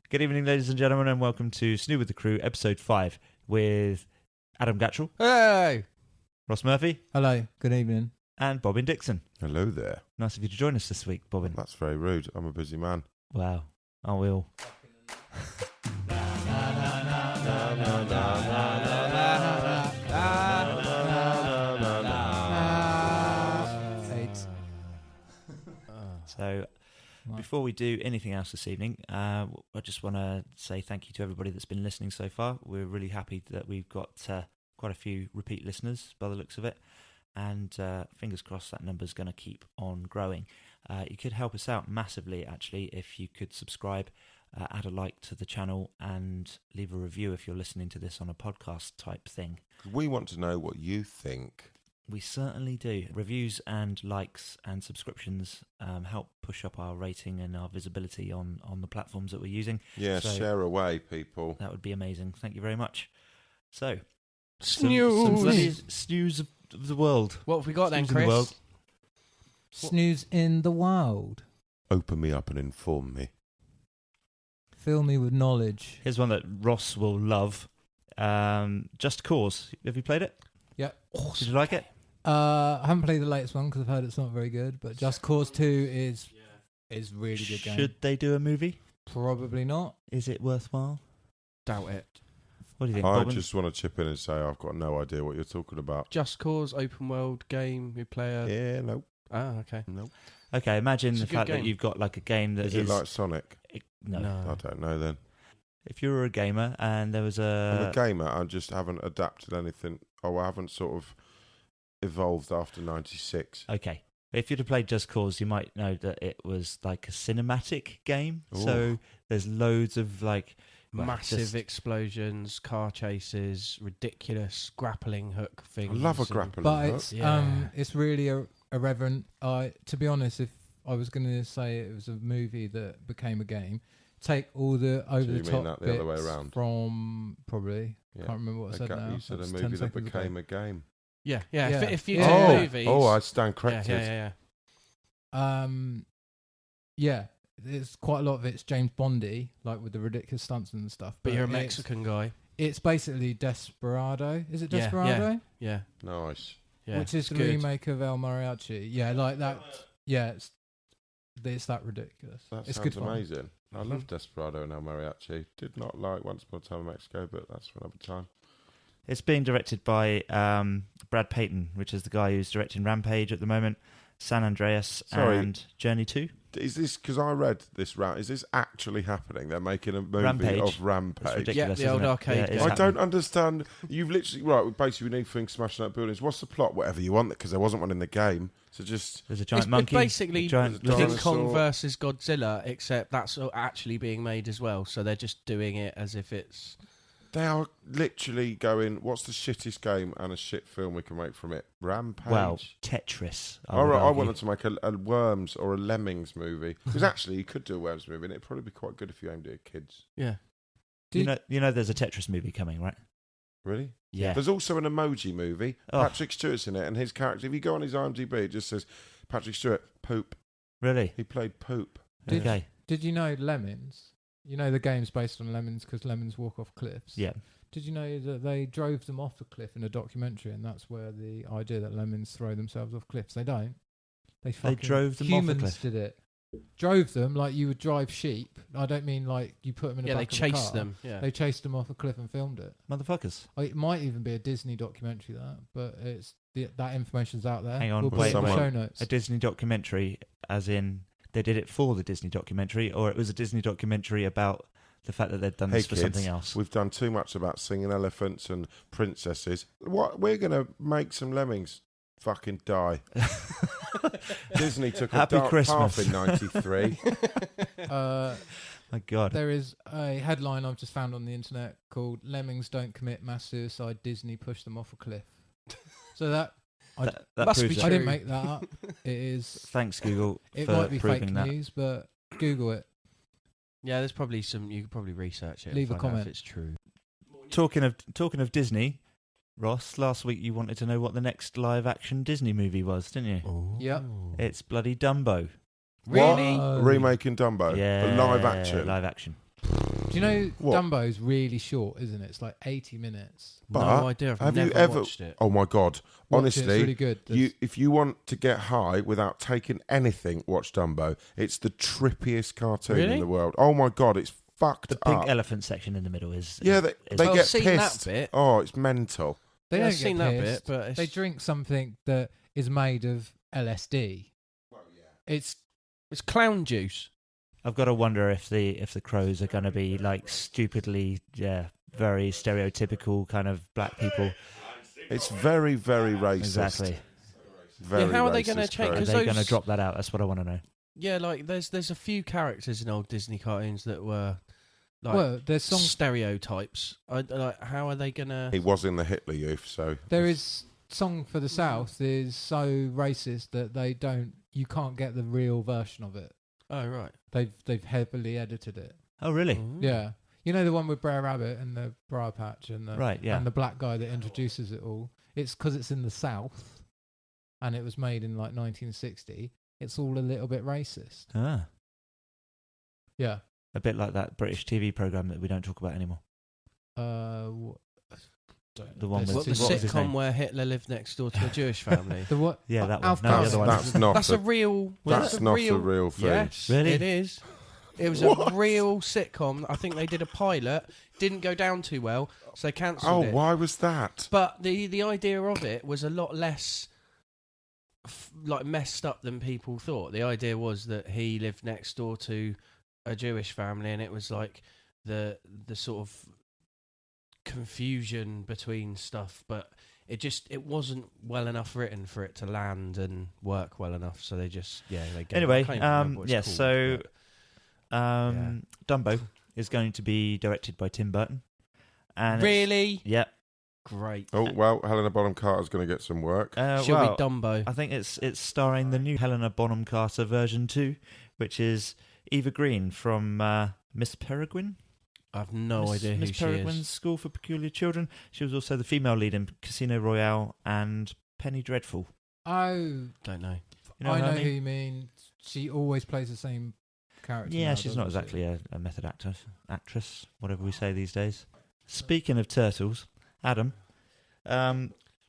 Good evening, ladies and gentlemen, and welcome to SNEW with the Crew, Ep.5, with Adam Gatchell, Hey! Ross Murphy, Hello, good evening. and Bobbin Dixon. Hello there. Nice of you to join us this week, Bobbin. That's very rude. I'm a busy man. Wow, aren't we all? So, before we do anything else this evening, I just want to say thank you to everybody that's been listening so far. We're really happy that we've got quite a few repeat listeners by the looks of it, and fingers crossed that number's going to keep on growing. You could help us out massively, actually, if you could subscribe, add a like to the channel, and leave a review if you're listening to this on a podcast type thing. We want to know what you think. We certainly do. Reviews and likes and subscriptions help push up our rating and our visibility on the platforms that we're using. Yeah, So share away, people. that would be amazing. Thank you very much. So, Snooze. some bloody snooze of the world. What have we got then, Snooze in the world. Chris? Snooze in the wild. Open me up and inform me. Fill me with knowledge. Here's one that Ross will love. Just Cause. Have you played it? Yeah. Did you like it? I haven't played the latest one because I've heard it's not very good, but Just Cause 2 is really good game. Should they do a movie? Probably not. Is it worthwhile? Doubt it. What do you think, I Bobbin? just want to chip in and say I've got no idea what you're talking about. Just Cause, open world game, you play a... Yeah, no. Ah, okay. No. Okay, imagine It's the a good fact that game. you've got like a game that Is it like Sonic? No. I don't know then. If you were a gamer and there was I'm a... a gamer. I just haven't adapted anything. Oh, I haven't sort of evolved after 96. Okay. If you'd have played Just Cause, you might know that it was like a cinematic game. Ooh. So there's loads of like... well, Massive just- explosions, car chases, ridiculous grappling hook I things. love a and- grappling But hook. it's really irreverent. To be honest, if I was going to say it was a movie that became a game, take all the over you the mean top that the bits other way around? from probably. Yeah. Can't remember what I said now. You said a That's movie 10 that seconds ago. became a game. Yeah. Yeah. If you Yeah. take Oh. movies... Oh, I stand yeah, corrected. yeah. Yeah, there's quite a lot of it's James Bondy, like with the ridiculous stunts and stuff. But you're a it's- Mexican guy. It's basically Desperado. Is it Yeah, Desperado? Yeah. Nice. Yeah. Which is it's the good. remake of El Mariachi. Yeah, like that. Yeah, it's that ridiculous. That It's sounds good fun. amazing. I love Desperado and El Mariachi. Did not like Once Upon a Time in Mexico, but that's for another time. It's being directed by Brad Payton, which is the guy who's directing Rampage at the moment, San Andreas, Sorry. and Journey 2. Is this, because I read this, is this actually happening? They're making a movie Rampage. of It's Rampage. ridiculous, the old isn't it? arcade it's game. I happening. don't understand. You've literally, right, basically we need things smashing up buildings. What's the plot? Whatever you want, because there wasn't one in the game. So just... There's a giant It's monkey. basically a giant There's a King dinosaur. Kong versus Godzilla, except that's actually being made as well. So they're just doing it as if it's... They are literally going, what's the shittest game and a shit film we can make from it? Rampage? Well, Tetris. I would argue. wanted to make a Worms or a Lemmings movie. Because actually, you could do a Worms movie, and it'd probably be quite good if you aimed it at kids. Yeah. You know, there's a Tetris movie coming, right? Really? Yeah. There's also an Emoji movie. Oh. Patrick Stewart's in it, and his character, if you go on his IMDb, it just says, Patrick Stewart, Poop. Really? He played Poop. Okay. Did you know Lemons? You know the game's based on lemons because lemons walk off cliffs. Yeah. Did you know that they drove them off a cliff in a documentary, and that's where the idea that lemons throw themselves off cliffs? They don't. They drove them off a humans cliff? did it. Drove them like you would drive sheep. I don't mean like you put them in a Yeah, they back of a chased car. them. Yeah. They chased them off a cliff and filmed it. Motherfuckers. It might even be a Disney documentary, that, but that information's out there. Hang on, we'll wait, put it in the wait. show notes. A Disney documentary, as in they did it for the Disney documentary, or it was a Disney documentary about the fact that they'd done Hey this for kids, something else. we've done too much about singing elephants and princesses. What? We're going to make some lemmings fucking die. Disney took a Happy dark Christmas. path in 93. My God. There is a headline I've just found on the internet called "Lemmings Don't Commit Mass Suicide. Disney Pushed Them Off a Cliff." So that that must proves be it. I didn't true. make that up. It is. Thanks, Google, It for might be fake proving that. news, but Google it. Yeah, there's probably some... You could probably research it. Leave a and find out comment. if it's true. Talking of Disney, Ross, last week you wanted to know what the next live-action Disney movie was, didn't you? Oh. Yep. It's bloody Dumbo. Really? Whoa. Remaking Dumbo. Yeah, The live action. Live action. Do you know What? Dumbo's really short, isn't it? It's like 80 minutes. But no idea. I've have never you ever watched it. Oh my god. Watch it, Honestly, it's really good. if you want to get high without taking anything, watch Dumbo. It's the trippiest cartoon Really? in the world. Oh my god, it's fucked The pink up. elephant section in the middle is... Yeah, is- they is- get I've seen pissed. that bit. Oh, it's mental. They Yeah, don't I've get seen that pissed. bit, but it's, They drink something that is made of LSD. It's clown juice. I've got to wonder if the crows are going to be like stupidly, very stereotypical kind of black people. It's very, very racist. Exactly. Very how are they racist, gonna change- Are Craig. 'cause they going to those- drop that out? That's what I want to know. Yeah, like there's a few characters in old Disney cartoons that were like well, there's songs. stereotypes. Like, how are they gonna? He was in the Hitler Youth, so There is Song for the South is so racist that you can't get the real version of it. Oh right. They've heavily edited it. Oh, really? Mm. Yeah, you know the one with Brer Rabbit and the bra patch and the Right, yeah. and the black guy that introduces it all. It's because it's in the South, and it was made in like 1960. It's all a little bit racist. Ah, Yeah. a bit like that British TV program that we don't talk about anymore. The one There's with- What, the two- what was his sitcom name? where Hitler lived next door to a Jewish family? The what? Yeah, that one. Alf No, the Garrett. other one. that's not That's the, a real. that's not a real thing. Yes, Really? it is. It was a real sitcom. I think they did a pilot. Didn't go down too well, so they cancelled Oh, it. why was that? But the idea of it was a lot less like messed up than people thought. The idea was that he lived next door to a Jewish family, and it was like the sort of confusion between stuff, but it wasn't well enough written for it to land and work well enough. So they just they gave Anyway, I can't even remember what it's yeah, called, so but- Dumbo is going to be directed by Tim Burton. And really Yeah. great. Oh, well, Helena Bonham Carter's going to get some work. She'll well, be Dumbo. I think it's starring the new Helena Bonham Carter version 2, which is Eva Green from Miss Peregrine. I've no idea who Miss she Peregrine's is. School for Peculiar Children. She was also the female lead in Casino Royale and Penny Dreadful. Oh, Don't know. You know I what know I mean? who you mean. She always plays the same character. Yeah, now, she's not doesn't she? exactly a method actress, whatever we say these days. Speaking of turtles, Adam,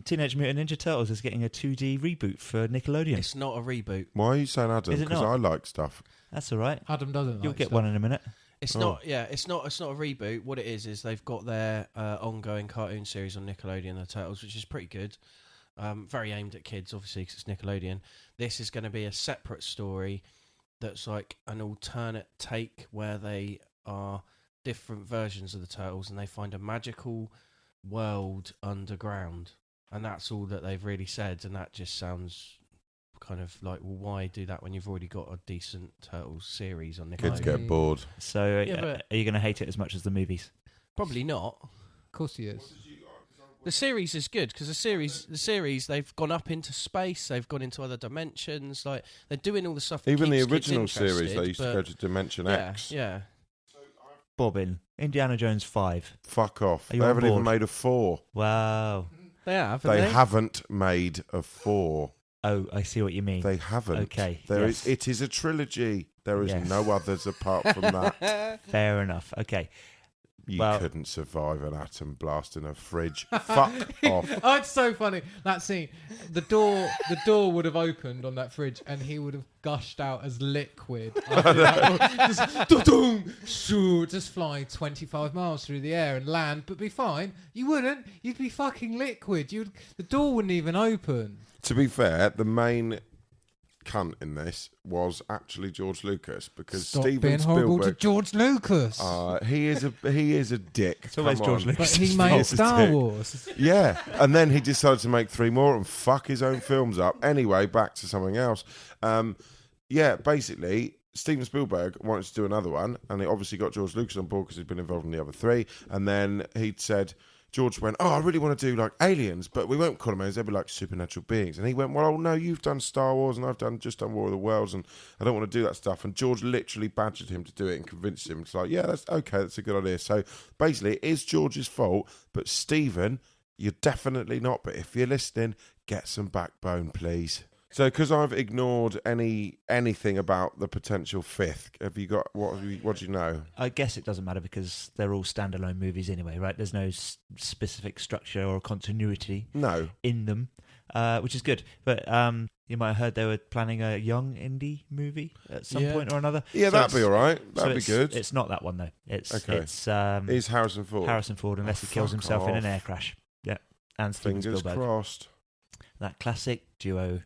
Teenage Mutant Ninja Turtles is getting a 2D reboot for Nickelodeon. It's not a reboot. Why are you saying Adam? Is it Because not? I like stuff. That's all right. Adam doesn't. You'll like get stuff. one in a minute. It's Oh. not. Yeah, it's not. It's not a reboot. What it is they've got their ongoing cartoon series on Nickelodeon, the Turtles, which is pretty good. Very aimed at kids, obviously, because it's Nickelodeon. This is going to be a separate story that's like an alternate take where they are different versions of the Turtles and they find a magical world underground, and that's all that they've really said. And that just sounds kind of like, well, why do that when you've already got a decent Turtles series on Nickelodeon? Kids get bored. So, Yeah, but- are you going to hate it as much as the movies? Probably not. Of course he is. The series is good because the series they've gone up into space, they've gone into other dimensions. Like they're doing all the stuff. That Even the keeps kids original series, interested, they used to but go to Dimension yeah, X. Yeah, Bobbin, Indiana Jones 5. Fuck off. Are you They on haven't even board? made a 4. Wow. they have. They Haven't haven't made a 4. Oh, I see what you mean. They haven't. Okay, There yes. is. It is a trilogy. There is Yes. no others apart from that. Fair enough. Okay. You Well- couldn't survive an atom blast in a fridge. Fuck off. Oh, it's so funny that scene. The door would have opened on that fridge, and he would have gushed out as liquid. After that. Just, doo-doom, shoo, just fly 25 miles through the air and land, but be fine. You wouldn't. You'd be fucking liquid. The door wouldn't even open. To be fair, the main cunt in this was actually George Lucas because Stop Steven being horrible to Spielberg. George Lucas. He is a dick. It's always Come George on. Lucas. But he He made is a Star dick. Wars. Yeah, and then he decided to make 3 more and fuck his own films up. Anyway, back to something else. Yeah, basically, Steven Spielberg wanted to do another one, and he obviously got George Lucas on board because he'd been involved in the other 3. And then he'd said, George went, I really want to do like aliens, but we won't call them aliens, they'll be like supernatural beings. And he went, well, no, you've done Star Wars and I've just done War of the Worlds, and I don't want to do that stuff. And George literally badgered him to do it and convinced him. It's like, yeah, that's okay, that's a good idea. So basically, it is George's fault, but Stephen, you're definitely not. But if you're listening, get some backbone, please. So, because I've ignored anything about the potential fifth, have you got what do you know? I guess it doesn't matter because they're all standalone movies anyway, right? There's no specific structure or continuity No. in them, which is good. But you might have heard they were planning a young indie movie at some point or another. Yeah, So that'd be all right. That'd be good. It's not that one though. It's Is Harrison Ford? Harrison Ford, unless he kills fuck himself in an off. air crash. Yeah, and Steven Fingers Spielberg. crossed. That classic duo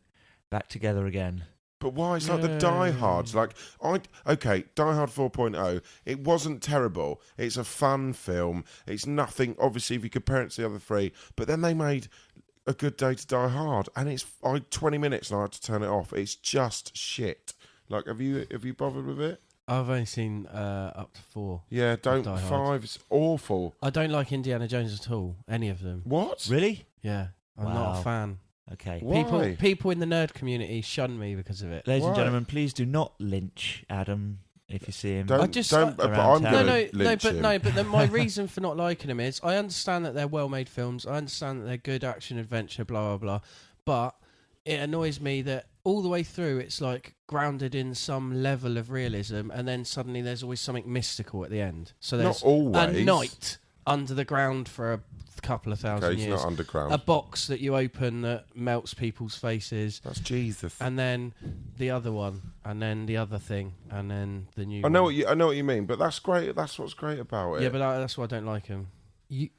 back together again. But why? It's like the Die Hards. Like, Die Hard 4.0, it wasn't terrible. It's a fun film. It's nothing, obviously, if you compare it to the other three. But then they made A Good Day to Die Hard, and it's 20 minutes and I had to turn it off. It's just shit. Like, have you bothered with it? I've only seen up to 4. Yeah, don't. Die Hard. 5's awful. I don't like Indiana Jones at all. Any of them. What? Really? Yeah, I'm not Wow. a fan. Okay. Why? People in the nerd community shun me because of it. Ladies and Why? gentlemen, please do not lynch Adam if you see him. Don't. I just- don't but around I'm town. No, going to lynch him. but then my reason for not liking them is I understand that they're well-made films. I understand that they're good action adventure, blah blah blah. But it annoys me that all the way through it's like grounded in some level of realism, and then suddenly there's always something mystical at the end. So there's Not always. a night under the ground for a couple of thousand Okay, it's years. not underground. A box that you open that melts people's faces, That's Jesus. and then the other one, and then the other thing, and then the new. I know one. what you mean, but that's great. That's what's great about it. Yeah, but that's why I don't like him.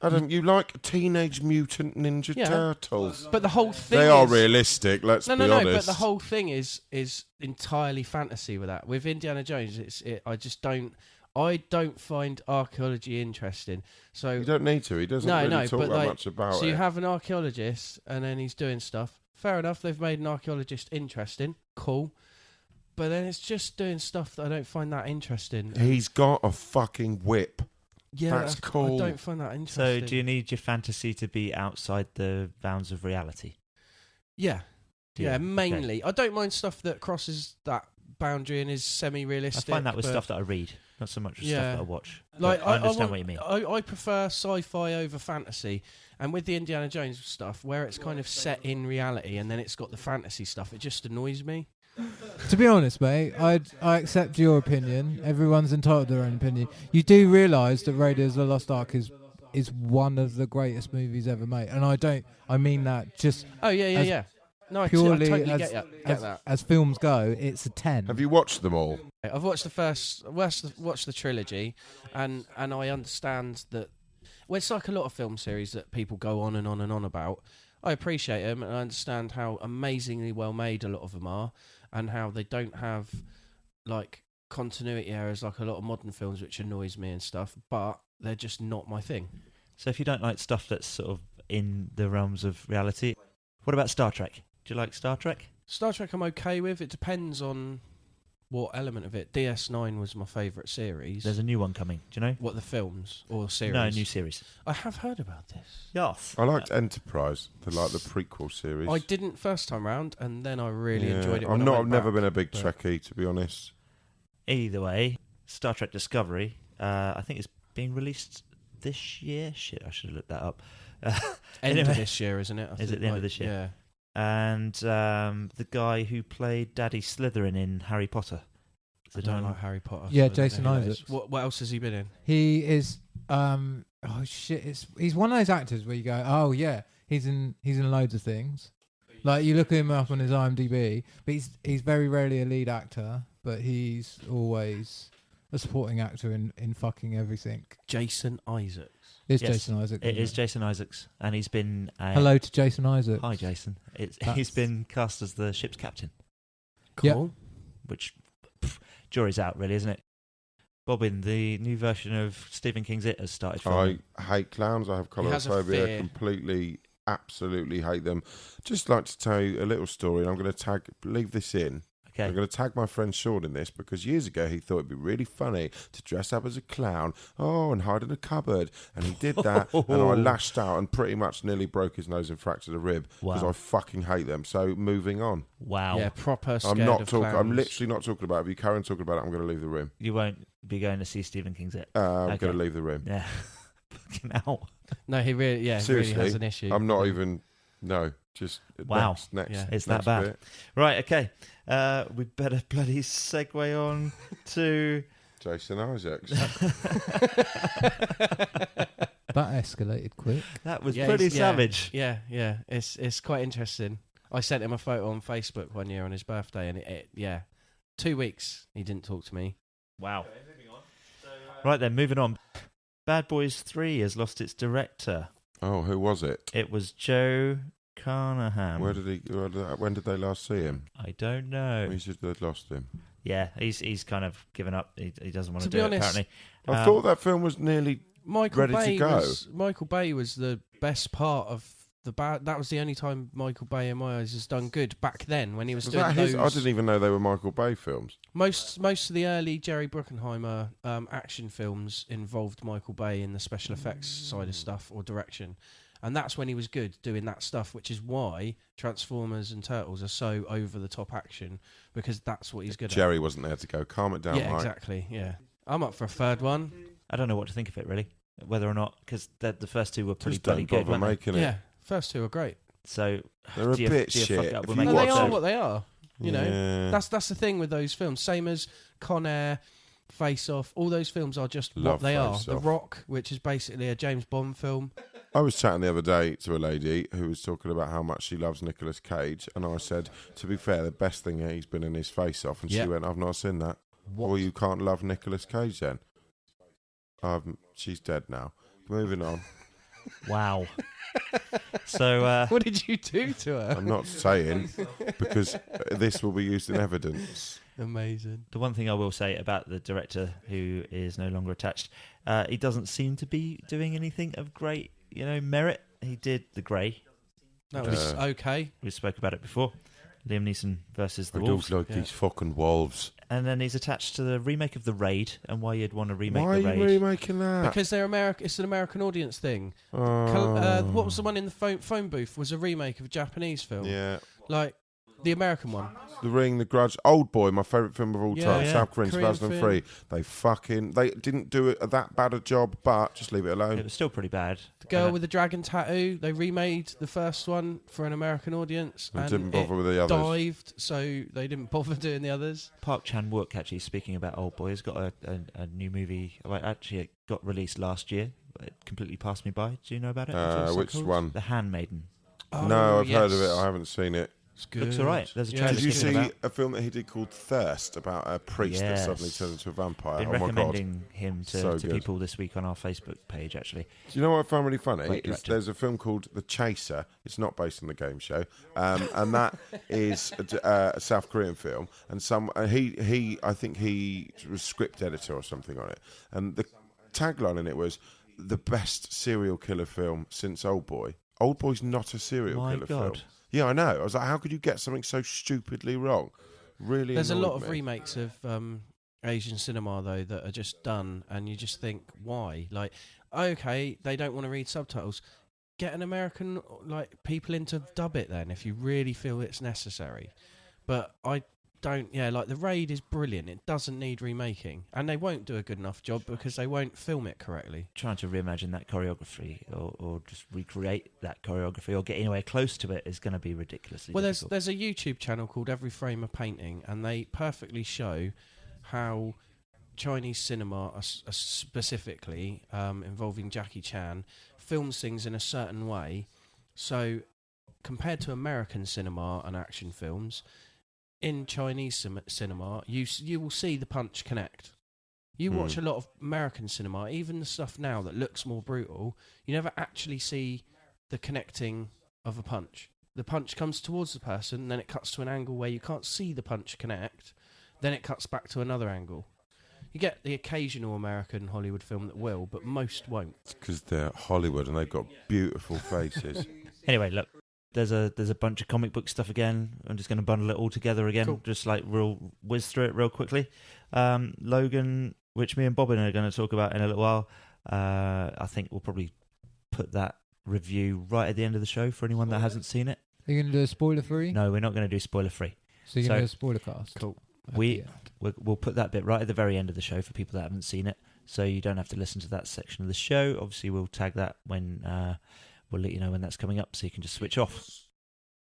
Adam, you like Teenage Mutant Ninja Yeah. Turtles? But the whole thing They is, are realistic. Let's No, be no, honest. no. But the whole thing is entirely fantasy with that. With Indiana Jones, I just don't. I don't find archaeology interesting. So You don't need to. He doesn't really talk that much about so it. you have an archaeologist, and then he's doing stuff. Fair enough. They've made an archaeologist interesting. Cool. But then it's just doing stuff that I don't find that interesting. He's got a fucking whip. Yeah, that's cool. I don't find that So interesting. do you need your fantasy to be outside the bounds of reality? Yeah. Do you? Yeah, Okay. mainly. I don't mind stuff that crosses that boundary and is I semi-realistic. find that with but- stuff that I read, not so much with stuff Yeah. that I watch. Like But I understand want- what you mean. I prefer sci-fi over fantasy, and with the Indiana Jones stuff, where it's kind of set in reality and then it's got the fantasy stuff, it just annoys me. To be honest, mate, I accept your opinion. Everyone's entitled to their own opinion. You do realise that Raiders of the Lost Ark is one of the greatest movies ever made, and I mean that just Oh yeah, As yeah. No, I purely totally as, get that. as films go. It's a 10. Have you watched them all? I've watched watched the trilogy, and I understand that. Well, it's like a lot of film series that people go on and on and on about. I appreciate them, and I understand how amazingly well made a lot of them are, and how they don't have like continuity errors like a lot of modern films, which annoys me and stuff. But they're just not my thing. So if you don't like stuff that's sort of in the realms of reality, what about Star Trek? Do you like Star Trek? Star Trek, I'm okay with. It depends on what element of it. DS9 was my favourite series. There's a new one coming. Do you know? What, the films or series? No, a new series. I have heard about this. Yes. I liked Enterprise, the prequel series. I didn't first time round, and then I really enjoyed it. I've never been a big but- Trekkie, to be honest. Either way, Star Trek Discovery, I think it's being released this year. Shit, I should have looked that up. End Anyway. of this year, isn't it? Is it the end of this year? Yeah. And the guy who played Daddy Slytherin in Harry Potter. I don't like Harry Potter. Yeah, so I don't Jason know who that Isaacs. is. What else has he been in? He is oh shit, he's one of those actors where you go, oh yeah, he's in loads of things. Like you look him up on his IMDb, but he's very rarely a lead actor, but he's always a supporting actor in fucking everything. Jason Isaacs. It's Yes, Jason Isaacs. It isn't is Jason Isaacs, and he's been Hello to Jason Isaacs. Hi, Jason. He's That's- been cast as the ship's captain, Yeah. Cool. which jury's out, really, isn't it? Bobbin, the new version of Stephen King's It has started filming. I hate clowns. I have He has a coulrophobia. fear. Completely, absolutely hate them. Just like to tell you a little story, and I'm going to leave this in. I'm Okay. going to tag my friend Sean in this because years ago he thought it'd be really funny to dress up as a clown, and hide in a cupboard. And he did that, and I lashed out and pretty much nearly broke his nose and fractured a rib because Wow. I fucking hate them. So moving on. Wow. Yeah, proper scared I'm not of talking. I'm clowns. literally not talking about it. If you carry on talking about it, I'm going to leave the room. You won't be going to see Stephen King's It. I'm Okay. going to leave the room. Yeah. Fucking hell. No, he really, Seriously, really has an issue. I'm not even. No, Just Wow. next. Yeah. It's that next bad. bit. Right, okay. We better bloody segue on to... Jason Isaacs. That escalated quick. That was Yeah, pretty he's- savage. Yeah. It's quite interesting. I sent him a photo on Facebook one year on his birthday, and it 2 weeks he didn't talk to me. Wow. Right then, moving on. Bad Boys 3 has lost its director. Oh, who was it? It was Joe Carnahan. When did they last see him? I don't know. He said they'd lost him. Yeah, he's kind of given up. He doesn't want to To be do it, honest, apparently. I thought that film was nearly Michael ready to Bay go. Michael Bay was the best part of the bad. That was the only time Michael Bay, in my eyes, has done good back then when he was, Was doing that those. his? I didn't even know they were Michael Bay films. Most of the early Jerry Bruckheimer action films involved Michael Bay in the special effects side of stuff or direction, and that's when he was good doing that stuff. Which is why Transformers and Turtles are so over the top action, because that's what he's good Jerry wasn't there to go, calm it down, at. Yeah, Mike. exactly. Yeah, I'm up for a third one. I don't know what to think of it, really. Whether or not, because the first two were pretty Just bloody don't good, bother weren't they? making it. Yeah, first two are great. So, They're a do you- bit do you fuck shit. it up If with you making No, a they watch are third? what they are. You know, Yeah. that's the thing with those films. Same as Con Air, Face Off. All those films are just Love what they are. Face The Off. Rock, which is basically a James Bond film. I was chatting the other day to a lady who was talking about how much she loves Nicolas Cage, and I said, to be fair, the best thing he's been in is Face Off, and Yeah. she went, I've not seen that. Well, you can't love Nicolas Cage then. She's dead now. Moving on. Wow. So, What did you do to her? I'm not saying, because this will be used in evidence. Amazing. the one thing I will say about the director who is no longer attached, he doesn't seem to be doing anything of great, merit. He did The Grey. That was Yeah. okay. We spoke about it before. Liam Neeson versus the I Wolves. don't like Yeah. these fucking wolves. And then he's attached to the remake of The Raid, and why you'd want to remake Why are The Raid. you remaking that? Because they're American. It's an American audience thing. Oh. What was the one in the phone booth? Was a remake of a Japanese film. Yeah. Like the American one. The Ring, The Grudge, Old Boy, my favourite film of all Yeah, time, yeah. South Korean, Korean 2003. They didn't do it that bad a job, but just leave it It alone. was still pretty bad. The Girl with the Dragon Tattoo. They remade the first one for an American audience, And and didn't bother it with the others. dived, so they didn't bother doing the others. Park Chan-wook, actually, speaking about Old Boy, has got a new movie. Well, actually, it got released last year, but it completely passed me by. Do you know about it? What's it Which called? one? The Handmaiden. No, I've heard of it. yes. I haven't seen it. It's good. Looks all right. There's a Yeah. trailer Did you kicking see about. a film that he did called Thirst about a priest that Yes. suddenly turned into a vampire? Been Oh my god! recommending him So to good. people this week on our Facebook page, actually. Do you know what I found really funny? Great Is director. there's a film called The Chaser. It's not based on the game show, and that is a South Korean film. And I think he was script editor or something on it. And the tagline in it was the best serial killer film since Old Boy. Old Boy's not a serial My killer God. film. Yeah, I know. I was like, how could you get something so stupidly wrong? Really, There's a annoyed lot of me. remakes of Asian cinema though that are just done, and you just think, why? Like, okay, they don't want to read subtitles. Get an American people in to dub it then, if you really feel it's necessary. But I don't. Yeah, like The Raid is brilliant. It doesn't need remaking, and they won't do a good enough job because they won't film it correctly. Trying to reimagine that choreography or just recreate that choreography or get anywhere close to it is going to be ridiculously Well, difficult. there's a YouTube channel called Every Frame a Painting, and they perfectly show how Chinese cinema, specifically involving Jackie Chan, films things in a certain way. So, compared to American cinema and action films, in Chinese cinema, you will see the punch connect. You watch a lot of American cinema, even the stuff now that looks more brutal, you never actually see the connecting of a punch. The punch comes towards the person, then it cuts to an angle where you can't see the punch connect, then it cuts back to another angle. You get the occasional American Hollywood film that will, but most won't. Because they're Hollywood and they've got beautiful faces. Anyway, look, there's a bunch of comic book stuff again. I'm just going to bundle it all together again, Cool. just like real whiz through it real quickly. Logan, which me and Bobbin are going to talk about in a little while. I think we'll probably put that review right at the end of the show for anyone that hasn't seen it. Are you going to do a spoiler free? No, we're not going to do spoiler free. So you're going to do a spoiler cast? Cool. At We- the end. We'll put that bit right at the very end of the show for people that haven't seen it, so you don't have to listen to that section of the show. Obviously, we'll tag that when we'll let you know when that's coming up, so you can just switch off.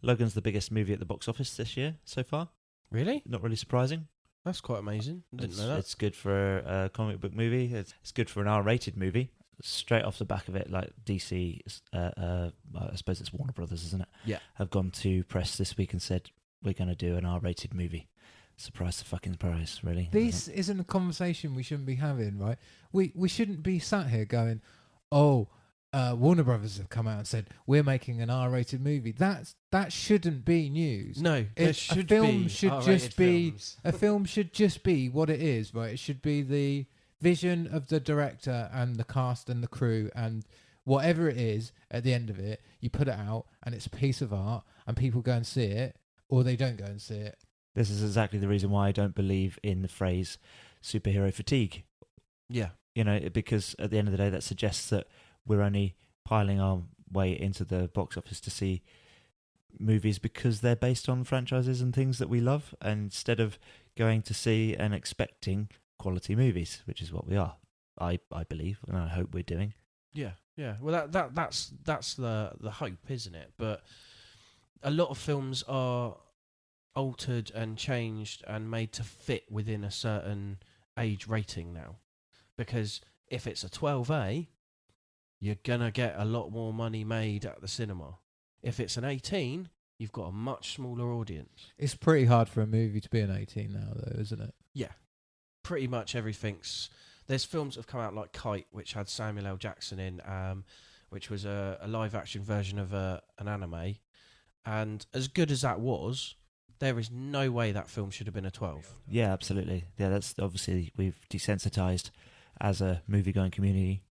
Logan's the biggest movie at the box office this year so far. Really? Not really surprising. That's quite amazing. Didn't know that. It's good for a comic book movie. It's good for an R-rated movie. Straight off the back of it, like DC, I suppose it's Warner Brothers, isn't it? Yeah. Have gone to press this week and said, we're going to do an R-rated movie. Surprise the fucking surprise, really. This isn't a conversation we shouldn't be having, right? We shouldn't be sat here going, oh, Warner Brothers have come out and said, we're making an R-rated movie. That shouldn't be news. No, A film should just be what it is, right? It should be the vision of the director and the cast and the crew, and whatever it is at the end of it, you put it out and it's a piece of art and people go and see it, or they don't go and see it. This is exactly the reason why I don't believe in the phrase superhero fatigue. Yeah. You know, because at the end of the day, that suggests that we're only piling our way into the box office to see movies because they're based on franchises and things that we love, instead of going to see and expecting quality movies, which is what we are. I believe, and I hope we're doing. Yeah. Well, that's the hope, isn't it? But a lot of films are altered and changed and made to fit within a certain age rating now, because if it's a 12A, you're gonna get a lot more money made at the cinema. If it's an 18, you've got a much smaller audience. It's pretty hard for a movie to be an 18 now, though, isn't it? Yeah, pretty much everything's. There's films that have come out like Kite, which had Samuel L. Jackson in, which was a live action version of an anime, and as good as that was, there is no way that film should have been a 12. Yeah, absolutely. Yeah, that's obviously we've desensitized as a movie-going community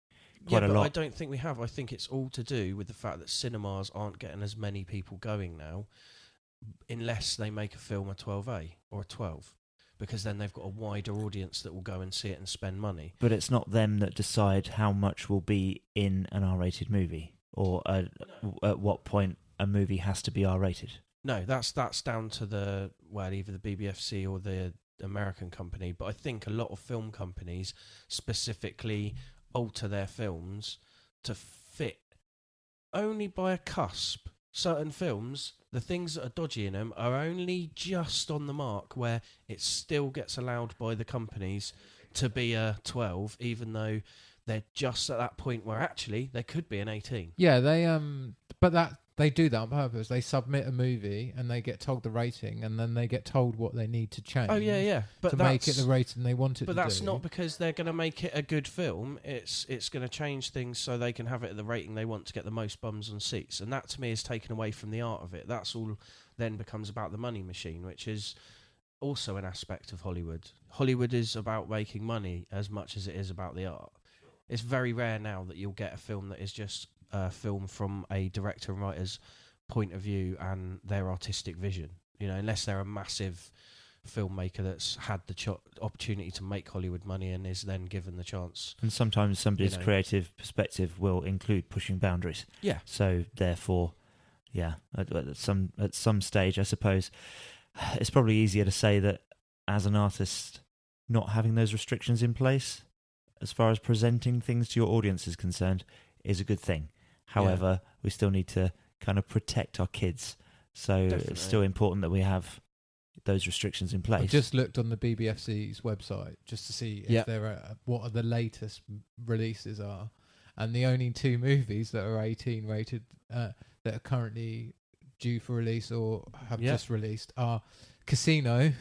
quite a lot. I don't think we have. I think it's all to do with the fact that cinemas aren't getting as many people going now, unless they make a film a 12A or a 12, because then they've got a wider audience that will go and see it and spend money. But it's not them that decide how much will be in an R-rated movie, or at what point a movie has to be R-rated. No, that's down to either the BBFC or the American company. But I think a lot of film companies specifically alter their films to fit only by a cusp. Certain films, the things that are dodgy in them are only just on the mark where it still gets allowed by the companies to be a 12, even though they're just at that point where actually they could be an 18. Yeah, they do that on purpose. They submit a movie and they get told the rating, and then they get told what they need to change. Oh yeah. But to make it the rating they want it to But that's do. not because they're going to make it a good film. It's going to change things so they can have it at the rating they want to get the most bums on seats. And that to me is taken away from the art of it. That's all then becomes about the money machine, which is also an aspect of Hollywood. Hollywood is about making money as much as it is about the art. It's very rare now that you'll get a film that is just a film from a director and writer's point of view and their artistic vision. You know, unless they're a massive filmmaker that's had the opportunity to make Hollywood money and is then given the chance. And sometimes somebody's creative perspective will include pushing boundaries. Yeah. So therefore, yeah, at some stage, I suppose, it's probably easier to say that as an artist, not having those restrictions in place, as far as presenting things to your audience is concerned, is a good thing. However, we still need to kind of protect our kids. So Definitely. It's still important that we have those restrictions in place. I just looked on the BBFC's website just to see if there are what are the latest releases are, and the only two movies that are 18 rated that are currently due for release or have just released are Casino,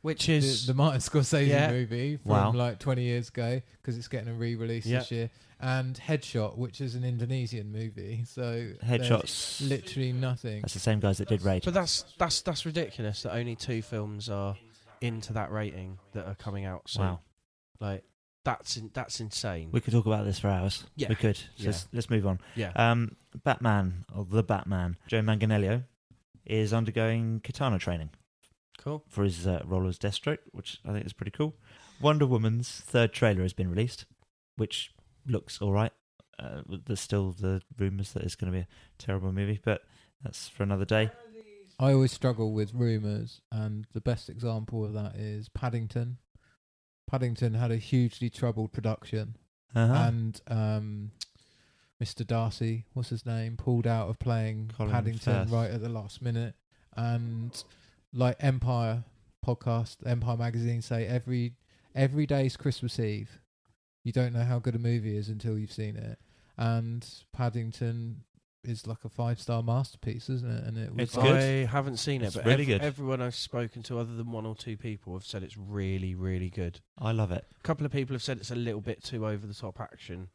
which is the Martin Scorsese movie from Wow. like 20 years ago, because it's getting a re-release this year, and Headshot, which is an Indonesian movie. So Headshot's there's literally nothing. That's the same guys that did Raid. But that's ridiculous that only two films are into that rating that are coming out soon. Wow. Like that's insane. We could talk about this for hours. Yeah. We could. So Yeah. let's move on. Yeah. Batman, or the Batman, Joe Manganiello, is undergoing katana training Cool. for his role as Deathstroke, which I think is pretty cool. Wonder Woman's third trailer has been released, which looks all right. There's still the rumours that it's going to be a terrible movie, but that's for another day. I always struggle with rumours, and the best example of that is Paddington. Paddington had a hugely troubled production, Uh-huh. and Mr. Darcy, what's his name, pulled out of playing Colin Paddington Firth. right at the last minute. And like Empire podcast, Empire magazine say every day's Christmas Eve. You don't know how good a movie is until you've seen it. And Paddington is like a 5-star masterpiece, isn't it? And it was It's good. I haven't seen it, It's but really good. everyone I've spoken to, other than 1 or 2 people, have said it's really, really good. I love it. A couple of people have said it's a little bit too over the top action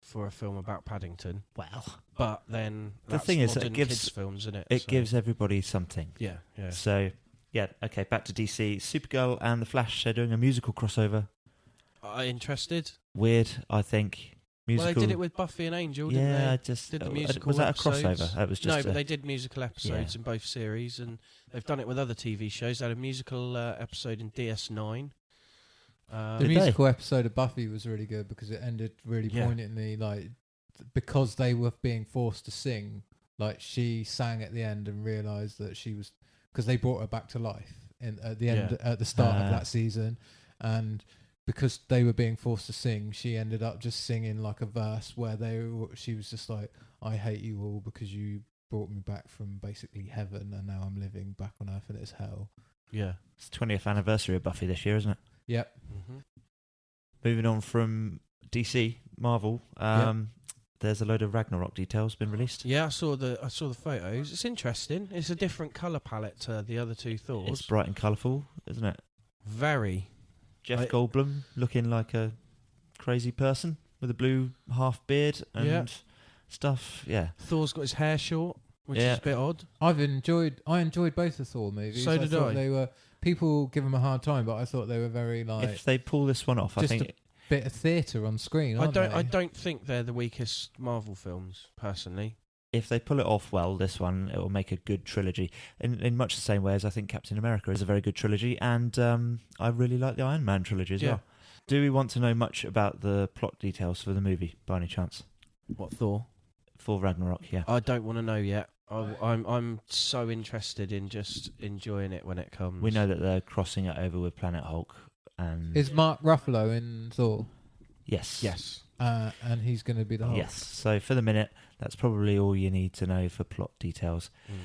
for a film about Paddington. Well, But then The thing is, modern it gives- kids films, isn't it? it So, gives everybody something. yeah. So, yeah, okay, back to DC. Supergirl and The Flash, they're doing a musical crossover. Interested? Weird, I think. Musical. Well, they did it with Buffy and Angel, didn't yeah, they? I just Did the was musical that a episodes? crossover? It was just No, a- but they did musical episodes Yeah. in both series, and they've done it with other TV shows. They had a musical episode in DS9. the Did they? musical episode of Buffy was really good because it ended really Yeah. poignantly, like because they were being forced to sing. Like she sang at the end and realised that she was, because they brought her back to life at the end, at the start of that season, and because they were being forced to sing, she ended up just singing like a verse where she was just like, "I hate you all because you brought me back from basically heaven, and now I'm living back on earth and it's hell." Yeah. It's 20th anniversary of Buffy this year, isn't it? Yep. Mm-hmm. Moving on from DC, Marvel, there's a load of Ragnarok details been released. Yeah, I saw the photos. It's interesting. It's a different colour palette to the other 2 Thors. It's bright and colourful, isn't it? Very. Jeff Goldblum looking like a crazy person with a blue half beard and stuff. Yeah. Thor's got his hair short, which Yeah. is a bit odd. I enjoyed both the Thor movies. So did thought I. They were, people give them a hard time, but I thought they were very like If they pull this one off, I just think bit of theatre on screen. I Aren't don't think they're the weakest Marvel films, personally. if they pull it off well, this one, it will make a good trilogy. In much the same way as I think Captain America is a very good trilogy, and I really like the Iron Man trilogy as well. Do we want to know much about the plot details for the movie, by any chance? What, Thor? For Ragnarok, yeah. I don't want to know yet. I'm so interested in just enjoying it when it comes. We know that they're crossing it over with Planet Hulk, and Is Mark Ruffalo in Thor? yes, Yes. And he's going to be the Hulk. yes. So for the minute, that's probably all you need to know for plot details. Mm.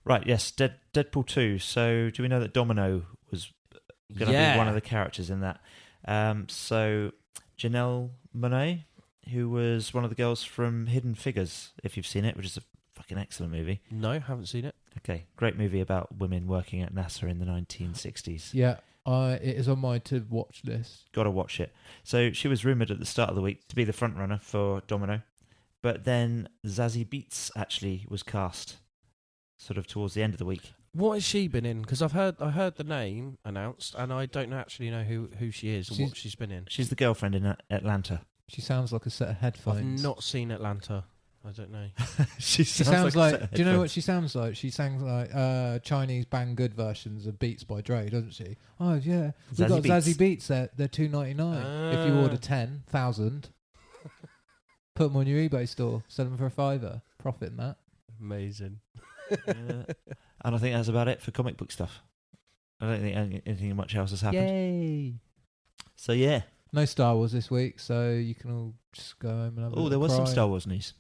Right, yes, Deadpool 2. So do we know that Domino was going to be one of the characters in that? So Janelle Monáe, who was one of the girls from Hidden Figures, if you've seen it, which is a fucking excellent movie. No, haven't seen it. Okay, great movie about women working at NASA in the 1960s. Yeah, it is on my to watch list. Got to watch it. So she was rumoured at the start of the week to be the front runner for Domino, but then Zazie Beetz actually was cast sort of towards the end of the week. What has she been in? Because I heard the name announced, and I don't actually know who she is or what she's been in. She's the girlfriend in Atlanta. She sounds like a set of headphones. I've not seen Atlanta. I don't know. She She sounds like. a set of Do you know what headphones. she sounds like? She sounds like Chinese Bang Good versions of Beats by Dre, doesn't she? Oh yeah, we've got Zazie Beetz. Zazie Beats there. They're $2.99 if you order 10,000. Put them on your eBay store. Sell them for a £5. Profit in that. Amazing. Yeah. And I think that's about it for comic book stuff. I don't think anything much else has happened. Yay! So yeah. No Star Wars this week, so you can all just go home and have a Oh, little there was some cry. Star Wars news.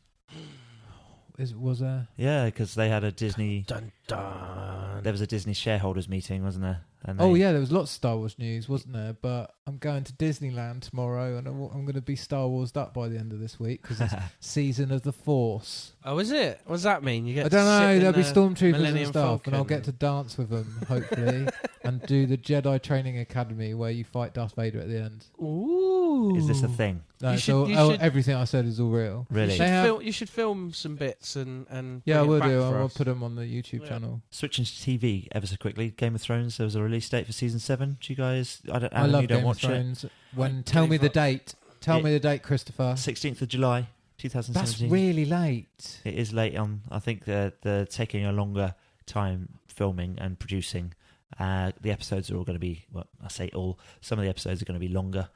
Was there? Yeah, because they had a Disney. Dun dun. There was a Disney shareholders meeting, wasn't there? And Oh they- yeah, there was lots of Star Wars news, wasn't there? But I'm going to Disneyland tomorrow, and I'm going to be Star Warsed up by the end of this week because it's Season of the Force. Oh, is it? What does that mean? You get I don't to sit know. in There'll be the stormtroopers and Millennium stuff, and I'll Falcon. get to dance with them hopefully, and do the Jedi Training Academy where you fight Darth Vader at the end. Ooh. Is this a thing? No, You so should- you should- everything I said is all real. Really? They have- You should film some bits and Yeah, I bring it will back do. for I will us. put them on the YouTube Yeah. channel. Switching to TV ever so quickly. Game of Thrones. There was a release date for season 7. Do you guys? I Alan, love you don't Game of watch it. Thrones. When I tell me gave the up. date. Tell It- me the date, Christopher. 16th of July, That's 2017. really late. It is late on. I think they're taking a longer time filming and producing. The episodes are all going to be, well, I say all, some of the episodes are going to be longer.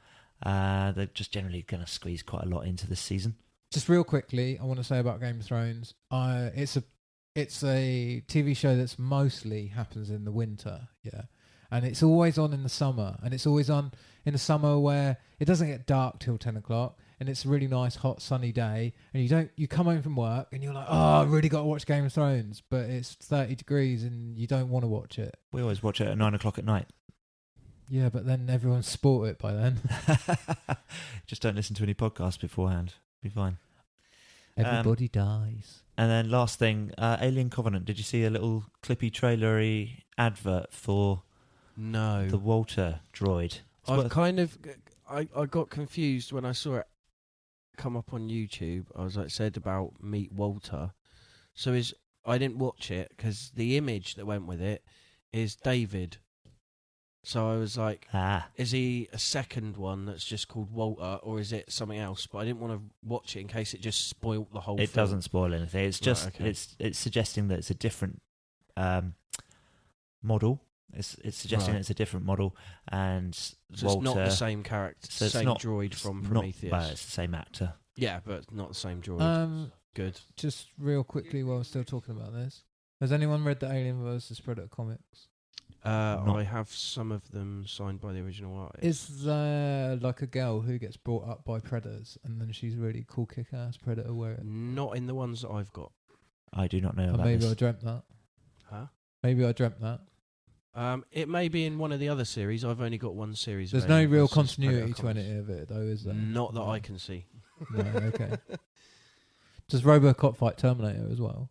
They're just generally going to squeeze quite a lot into this season. Just real quickly, I want to say about Game of Thrones. It's a TV show that's mostly happens in the winter, yeah, and it's always on in the summer, and it's always on in the summer where it doesn't get dark till 10 o'clock. and it's a really nice, hot, sunny day, and you come home from work and you're like, oh, I really got to watch Game of Thrones, but it's 30 degrees and you don't want to watch it. We always watch it at 9 o'clock at night. Yeah, but then everyone's sport it by then. Just don't listen to any podcasts beforehand. Be fine. Everybody dies. And then last thing, Alien Covenant. Did you see a little clippy trailery advert for No. the Walter droid? I got confused when I saw it come up on YouTube. I was like, said about Meet Walter. So I didn't watch it because the image that went with it is David. So I was like, is he a second one that's just called Walter, or is it something else? But I didn't want to watch it in case it just spoiled the whole film. It doesn't spoil anything. It's just Right, okay. it's suggesting that it's a different model. It's suggesting Right. it's a different model, and So Walter, it's not the same character, so it's same not- droid from not, Prometheus. well, it's the same actor. Yeah, but not the same droid. Good. Just real quickly while we're still talking about this, has anyone read the Alien vs Predator comics? Not- I have some of them signed by the original artist. Is there like a girl who gets brought up by predators and then she's a really cool kick-ass predator warrior? Not in the ones that I've got. I do not know Or about maybe this. I dreamt that. Huh? Maybe I dreamt that. It may be in one of the other series. I've only got one series. There's of no Alien real versus continuity Predator to any comics. of it, though, is there? Not that I can see. No, okay. Does RoboCop fight Terminator as well?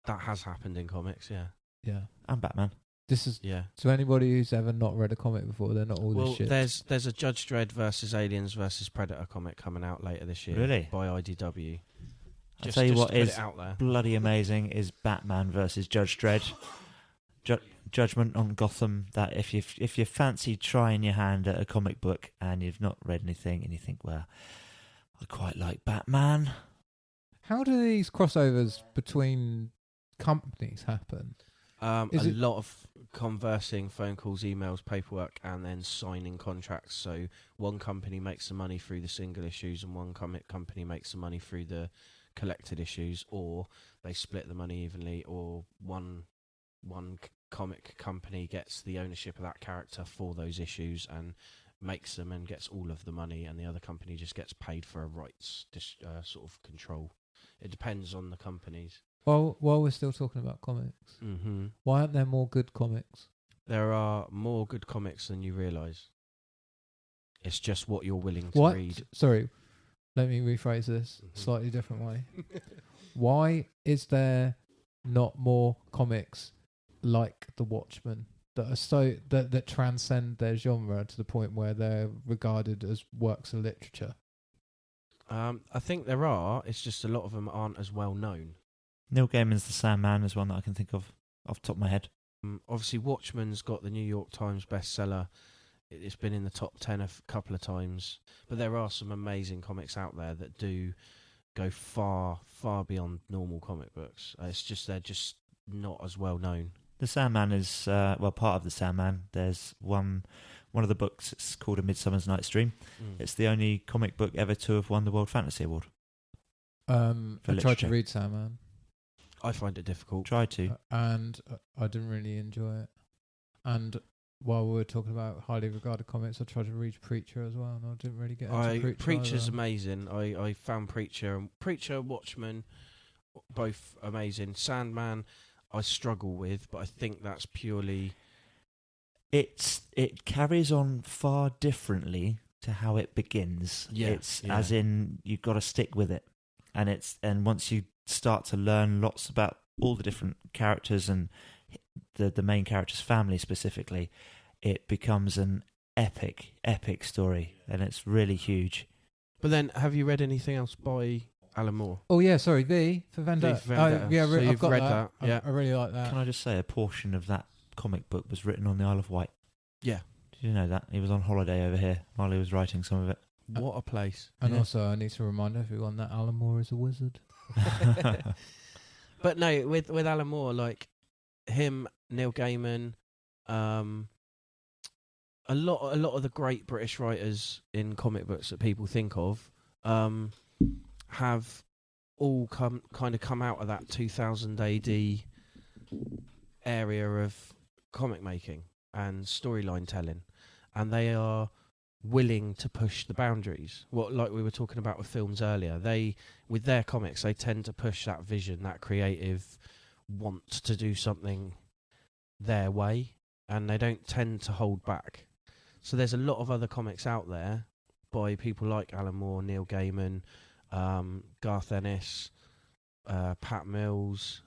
That has happened in comics, yeah. Yeah. And Batman. This is Yeah. to anybody who's ever not read a comic before. They're not all Well, this shit. there's a Judge Dredd versus Aliens versus Predator comic coming out later this year. Really? By IDW. I'll tell you what to put is it out there. bloody amazing is Batman versus Judge Dredd. Judgment on Gotham. That if you fancy trying your hand at a comic book and you've not read anything and you think, well, I quite like Batman. How do these crossovers between companies happen? Is A it- lot of conversing, phone calls, emails, paperwork, and then signing contracts. So one company makes the money through the single issues, and one comic company makes the money through the collected issues, or they split the money evenly, or one comic company gets the ownership of that character for those issues and makes them and gets all of the money, and the other company just gets paid for a rights sort of control. It depends on the companies. While we're still talking about comics, Mm-hmm. why aren't there more good comics? There are more good comics than you realise. It's just what you're willing to What? read. Sorry, let me rephrase this Mhm. slightly different way. Why is there not more comics like The Watchmen that are that transcend their genre to the point where they're regarded as works of literature? I think there are. It's just a lot of them aren't as well known. Neil Gaiman's The Sandman is one that I can think of off the top of my head. Obviously, Watchmen's got the New York Times bestseller. It's been in the top 10 a couple of times. But there are some amazing comics out there that do go far, far beyond normal comic books. It's just they're just not as well known. The Sandman is part of The Sandman. There's one of the books. It's called A Midsummer's Night's Dream. It's the only comic book ever to have won the World Fantasy Award. I tried literature. to read Sandman, I find it difficult. Try to. and I didn't really enjoy it. And while we were talking about highly regarded comics, I tried to read Preacher as well, and I didn't really get into Preacher's either. amazing. I found Preacher, Watchmen, both amazing. Sandman, I struggle with, but I think that's purely. It carries on far differently to how it begins. Yeah, It's yeah. as in you've got to stick with it, and once you start to learn lots about all the different characters and the main character's family specifically, it becomes an epic story, and it's really huge. But then, have you read anything else by Alan Moore? Oh yeah, sorry, V for Vendetta. V for Vendetta. Oh, yeah, So I've you've got read that. that, yeah. I really like that. Can I just say a portion of that comic book was written on the Isle of Wight? Yeah. Did you know that? He was on holiday over here while he was writing some of it. What a place. And Yeah. also, I need to remind everyone that Alan Moore is a wizard. But no, with Alan Moore, like him, Neil Gaiman, a lot of the great British writers in comic books that people think of, have all come out of that 2000 AD area of comic making and storyline telling, and they are willing to push the boundaries. Like we were talking about with films earlier, with their comics, they tend to push that vision, that creative want to do something their way, and they don't tend to hold back. So there's a lot of other comics out there by people like Alan Moore, Neil Gaiman, Garth Ennis, Pat Mills,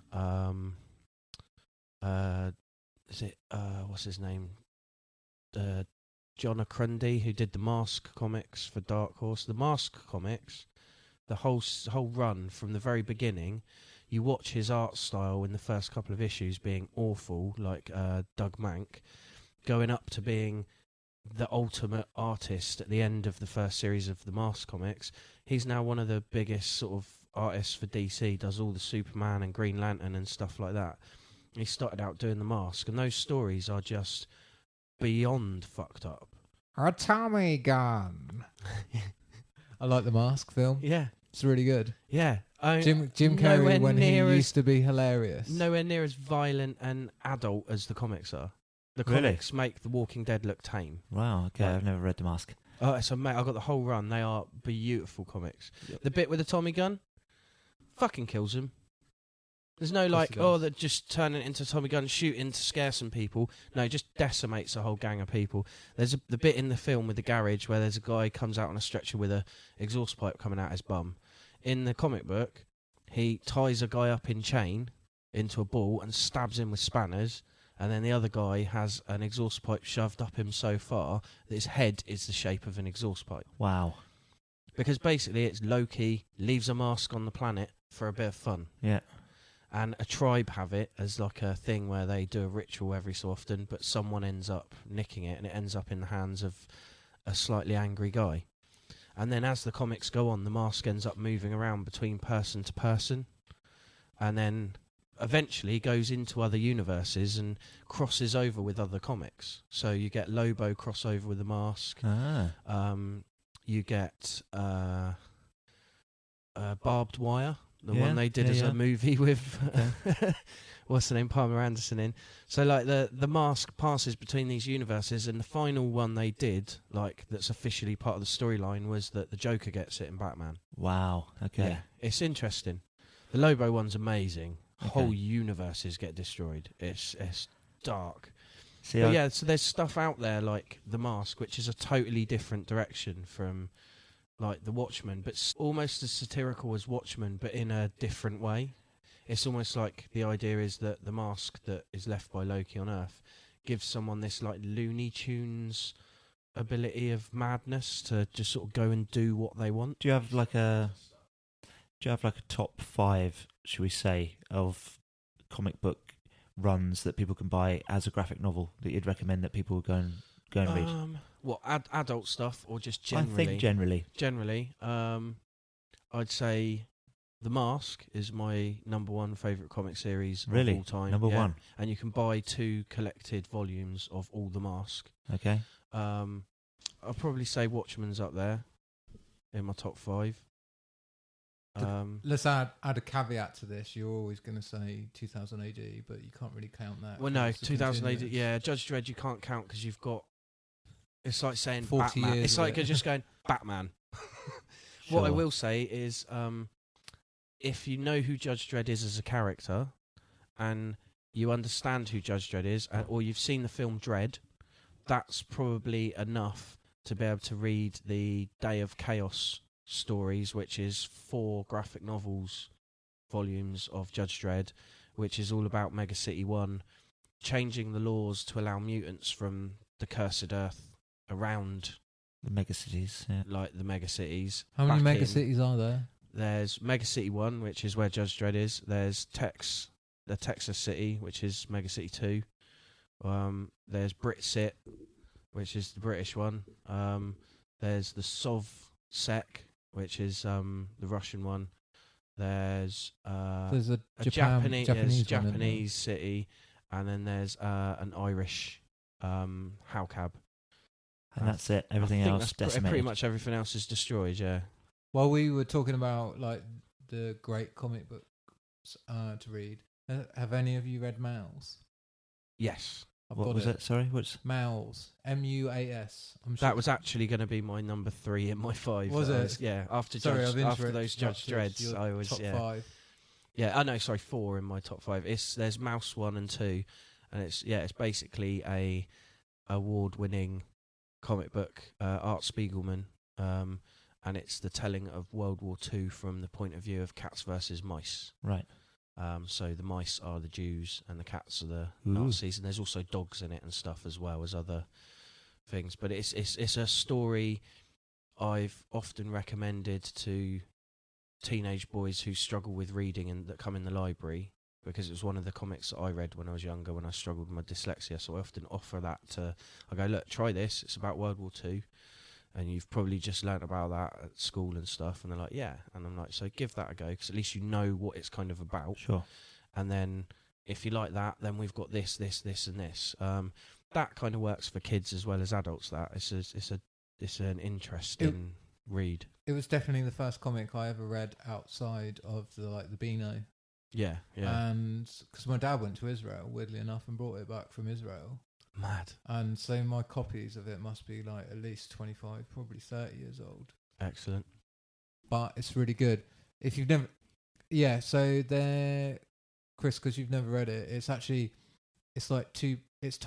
what's his name? John Akrundy, who did the Mask comics for Dark Horse. The Mask comics, the whole run from the very beginning, you watch his art style in the first couple of issues being awful, like Doug Mank, going up to being the ultimate artist at the end of the first series of the Mask comics. He's now one of the biggest sort of artists for DC, does all the Superman and Green Lantern and stuff like that. He started out doing the Mask, and those stories are just beyond fucked up. A Tommy gun. I like the Mask film. Yeah. It's really good. Yeah. Jim Carrey when he used to be hilarious. Nowhere near as violent and adult as the comics are. The Really? comics make The Walking Dead look tame. Wow, okay, Right. I've never read The Mask. Oh, so mate, I got the whole run. They are beautiful comics. Yep. The bit with the Tommy gun fucking kills him. There's no Of course like, he oh, does. they're just turning it into Tommy gun, shooting to scare some people. No, it just decimates a whole gang of people. There's the bit in the film with the garage where there's a guy comes out on a stretcher with a exhaust pipe coming out his bum. In the comic book, he ties a guy up in chain into a ball and stabs him with spanners, and then the other guy has an exhaust pipe shoved up him so far that his head is the shape of an exhaust pipe. Wow. Because basically it's Loki leaves a mask on the planet for a bit of fun. Yeah. And a tribe have it as like a thing where they do a ritual every so often, but someone ends up nicking it and it ends up in the hands of a slightly angry guy. And then as the comics go on, the mask ends up moving around between person to person, and then eventually goes into other universes and crosses over with other comics. So you get Lobo crossover with the Mask. Ah. You get Barbed Wire, the Yeah, one they did yeah, as yeah. a movie with what's the name, Palmer Anderson in. So like the Mask passes between these universes, and the final one they did, like that's officially part of the storyline, was that the Joker gets it in Batman. Wow. Okay. Yeah, it's interesting. The Lobo one's amazing. Okay. Whole universes get destroyed. It's dark. See, But yeah, so there's stuff out there like The Mask, which is a totally different direction from like The Watchmen, but almost as satirical as Watchmen, but in a different way. It's almost like the idea is that the mask that is left by Loki on Earth gives someone this like Looney Tunes ability of madness to just sort of go and do what they want. do you have like a top 5, should we say, of comic book runs that people can buy as a graphic novel that you'd recommend that people go and read? What adult stuff or just generally? I think generally. Generally, I'd say The Mask is my number one favourite comic series Really? of all time. Number one. And you can buy 2 collected volumes of all The Mask. Okay. I'll probably say Watchmen's up there in my top 5. Let's add a caveat to this. You're always going to say 2000 AD, but you can't really count that. Well, no, It's a 2000 AD, continuous. yeah, Judge Dredd you can't count because you've got... It's like saying 40 Batman. years It's of like it. just going, Batman. What I Sure. will say is, if you know who Judge Dredd is as a character, and you understand who Judge Dredd is, or you've seen the film Dredd, that's probably enough to be able to read the Day of Chaos stories, which is 4 graphic novels volumes of Judge Dredd, which is all about Mega City 1 changing the laws to allow mutants from the Cursed Earth around The megacities. Yeah. like the mega cities. How many back mega in. cities are there? There's Mega City 1, which is where Judge Dredd is. There's the Texas City, which is Mega City 2. There's Brit-Cit, which is the British one. There's the Sovsec, which is the Russian one. There's There's a Japanese one, isn't there? Japanese city, and then there's an Irish Howcab. And that's it. Everything I think else that's decimated. pretty much everything else is destroyed. Yeah. While we were talking about like the great comic books to read, have any of you read Mouse? Yes. What was it? Sorry, what's Mouse? MUAS. That was actually going to be my number 3 in my 5. Was it? Yeah, after those Judge Dreads, I was top 5. Yeah, oh no, sorry, 4 in my top 5. There's Mouse 1 and 2, and it's basically a award-winning comic book, Art Spiegelman, and it's the telling of World War II from the point of view of cats versus mice. right? So the mice are the Jews and the cats are the Nazis, and there's also dogs in it and stuff as well as other things. But it's a story I've often recommended to teenage boys who struggle with reading and that come in the library, because it was one of the comics that I read when I was younger when I struggled with my dyslexia. So I often offer that I go, look, try this. It's about World War II. And you've probably just learnt about that at school and stuff. And they're like, yeah. And I'm like, so give that a go, because at least you know what it's kind of about. Sure. And then if you like that, then we've got this, and this. That kind of works for kids as well as adults. That it's an interesting read. It was definitely the first comic I ever read outside of the Beano. Yeah. And because my dad went to Israel, weirdly enough, and brought it back from Israel. Mad. And so my copies of it must be like at least 25, probably 30 years old. Excellent. But it's really good. If you've never... Yeah, so there... Chris, because you've never read it, it's actually... It's like it's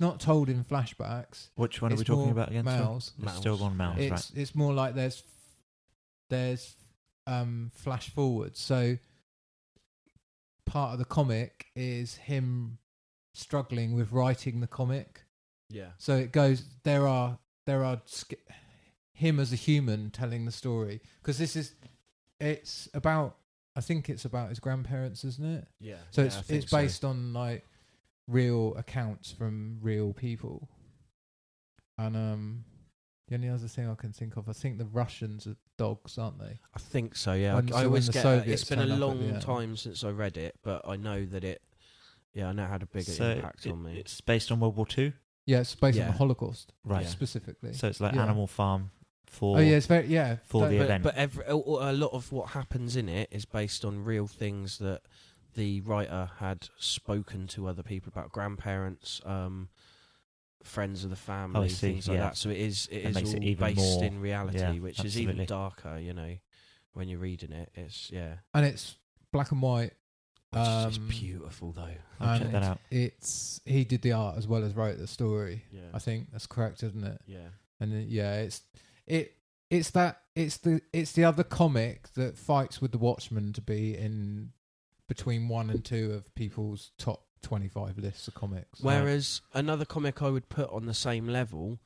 not told in flashbacks. Which one are we talking about again? Mouse. It's still on Mouse, right? It's more like there's flash forward. So part of the comic is him struggling with writing the comic. Yeah. So it goes. There are him as a human telling the story, because it's about. I think it's about his grandparents, isn't it? Yeah. So it's based on like real accounts from real people. And the only other thing I can think of, I think the Russians are dogs, aren't they? I think so. Yeah. When I always get. Soviets It's been a turned up at long the end. time since I read it, but I know that it. Yeah, I know it had a bigger impact on me. It's based on World War II, Yeah, it's based on the Holocaust, right? Yeah. specifically. So it's like Yeah. Animal Farm for. Oh yeah, it's very for the But event. a lot of what happens in it is based on real things that the writer had spoken to other people about, grandparents, friends of the family, things like that. So it is makes all it even based more- in reality, which is absolutely. even darker. When you're reading it, it's and it's black and white. It's beautiful though. I'll check and that out. He did the art as well as wrote the story. Yeah, I think that's correct, isn't it? yeah. And it's the other comic that fights with the Watchmen to be in between 1 and 2 of people's top 25 lists of comics. Whereas another comic I would put on the same level,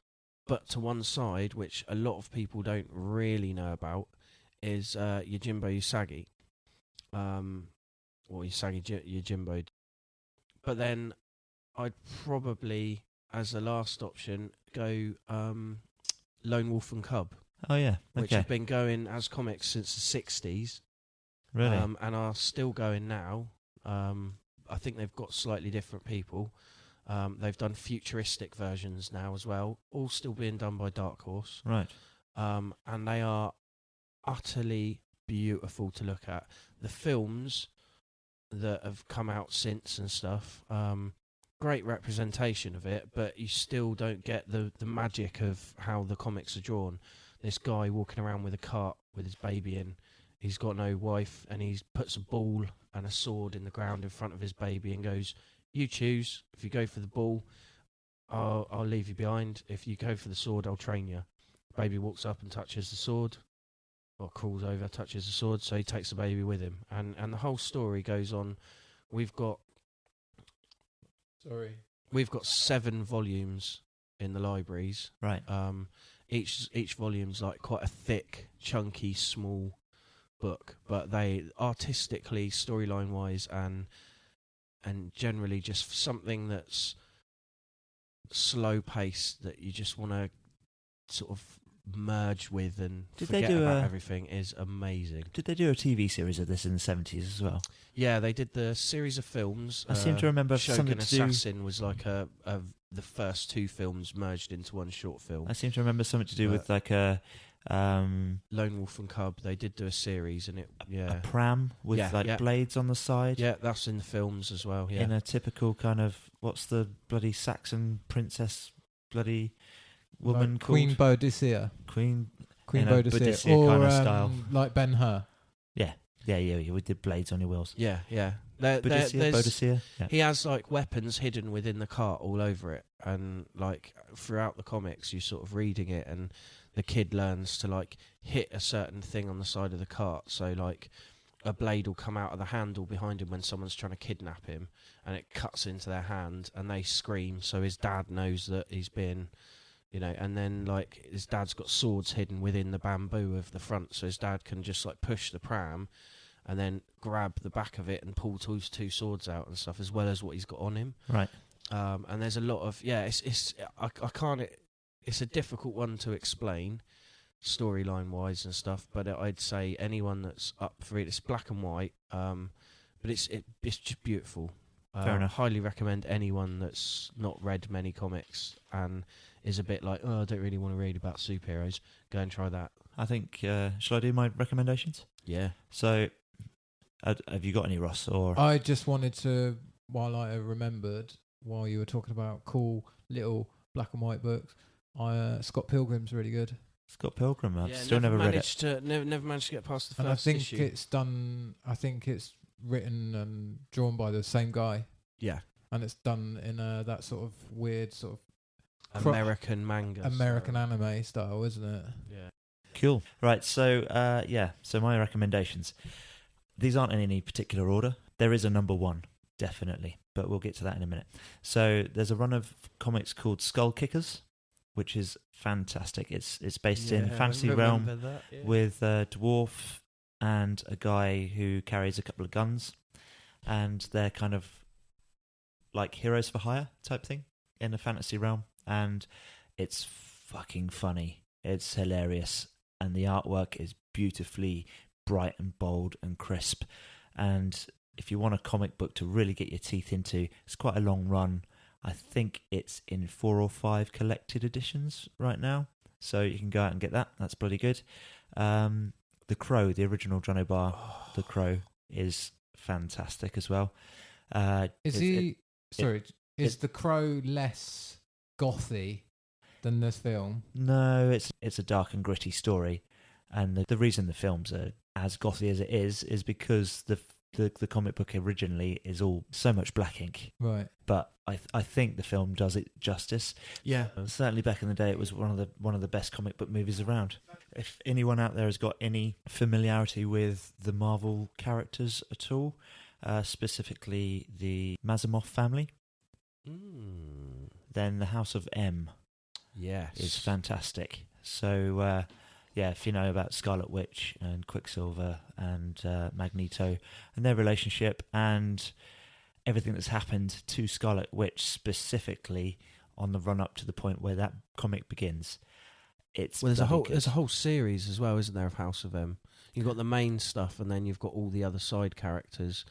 but to one side, which a lot of people don't really know about, is Yojimbo Usagi. Or Usagi Yojimbo. But then I'd probably, as a last option, go Lone Wolf and Cub, Oh yeah, which okay. have been going as comics since the 60s. Really? And are still going now. I think they've got slightly different people. They've done futuristic versions now as well, all still being done by Dark Horse. Right. And they are utterly beautiful to look at. The films that have come out since and stuff, great representation of it, but you still don't get the magic of how the comics are drawn. This guy walking around with a cart with his baby in, he's got no wife, and he puts a ball and a sword in the ground in front of his baby and goes, you choose. If you go for the ball, I'll leave you behind. If you go for the sword, I'll train you. Baby walks up and touches the sword, or crawls over, touches the sword, so he takes the baby with him. And the whole story goes on. We've got 7 volumes in the libraries. Right. Each volume's like quite a thick, chunky, small book, but they artistically, storyline wise, and generally just something that's slow paced that you just want to sort of merge with and forget about everything is amazing. Did they do a TV series of this in the 70s as well? Yeah, they did the series of films. I seem to remember Shogun something to do... Assassin was like the first 2 films merged into one short film. I seem to remember something to do with like a Lone Wolf and Cub. They did do a series, and a pram with blades on the side. Yeah, that's in the films as well. Yeah, in a typical kind of what's the bloody Saxon princess bloody woman like called? Queen Boadicea. Queen Boadicea, Boadicea or kind of style. like Ben-Hur. Yeah. We did blades on your wheels. Yeah. Boadicea. Yeah. He has like weapons hidden within the cart all over it, and like throughout the comics, you sort of reading it, and the kid learns to like hit a certain thing on the side of the cart. So like a blade will come out of the handle behind him when someone's trying to kidnap him, and it cuts into their hand, and they scream. So his dad knows that he's been, and then like his dad's got swords hidden within the bamboo of the front, so his dad can just like push the pram and then grab the back of it and pull two swords out and stuff, as well as what he's got on him. Right. And there's a lot of I can't. It's a difficult one to explain, storyline wise and stuff. But I'd say anyone that's up for it, it's black and white. But it's just beautiful. Fair enough. Highly recommend anyone that's not read many comics and is a bit like, I don't really want to read about superheroes. Go and try that. I think. Shall I do my recommendations? Yeah. So, have you got any, Ross? Or I just wanted to, while I remembered, while you were talking about cool little black and white books, Scott Pilgrim's really good. Scott Pilgrim. I've still never read it. Never managed to get past the first and I think issue. it's done. I think it's written and drawn by the same guy. Yeah. And it's done in that sort of weird sort of American manga, American anime style, isn't it? Yeah. Cool. Right. So So my recommendations. These aren't in any particular order. There is a number one, definitely, but we'll get to that in a minute. So there's a run of comics called Skull Kickers, which is fantastic. It's based in fantasy realm with a dwarf and a guy who carries a couple of guns, and they're kind of like heroes for hire type thing in a fantasy realm, and it's fucking funny. It's hilarious, and the artwork is beautifully bright and bold and crisp. And if you want a comic book to really get your teeth into, it's quite a long run. I think it's in 4 or 5 collected editions right now, so you can go out and get that. That's bloody good. The Crow, the original John O'Barr, The Crow, is fantastic as well. Is The Crow less gothy than this film? No, it's a dark and gritty story, and the reason the films are as gothy as it is because the comic book originally is all so much black ink. Right. But I think the film does it justice. Yeah. Certainly back in the day, it was one of the best comic book movies around. If anyone out there has got any familiarity with the Marvel characters at all, specifically the Mazimoff family, then the House of M is fantastic. So, if you know about Scarlet Witch and Quicksilver and Magneto and their relationship and everything that's happened to Scarlet Witch specifically on the run up to the point where that comic begins, there's a whole series as well, isn't there, of House of M? You've got the main stuff, and then you've got all the other side characters.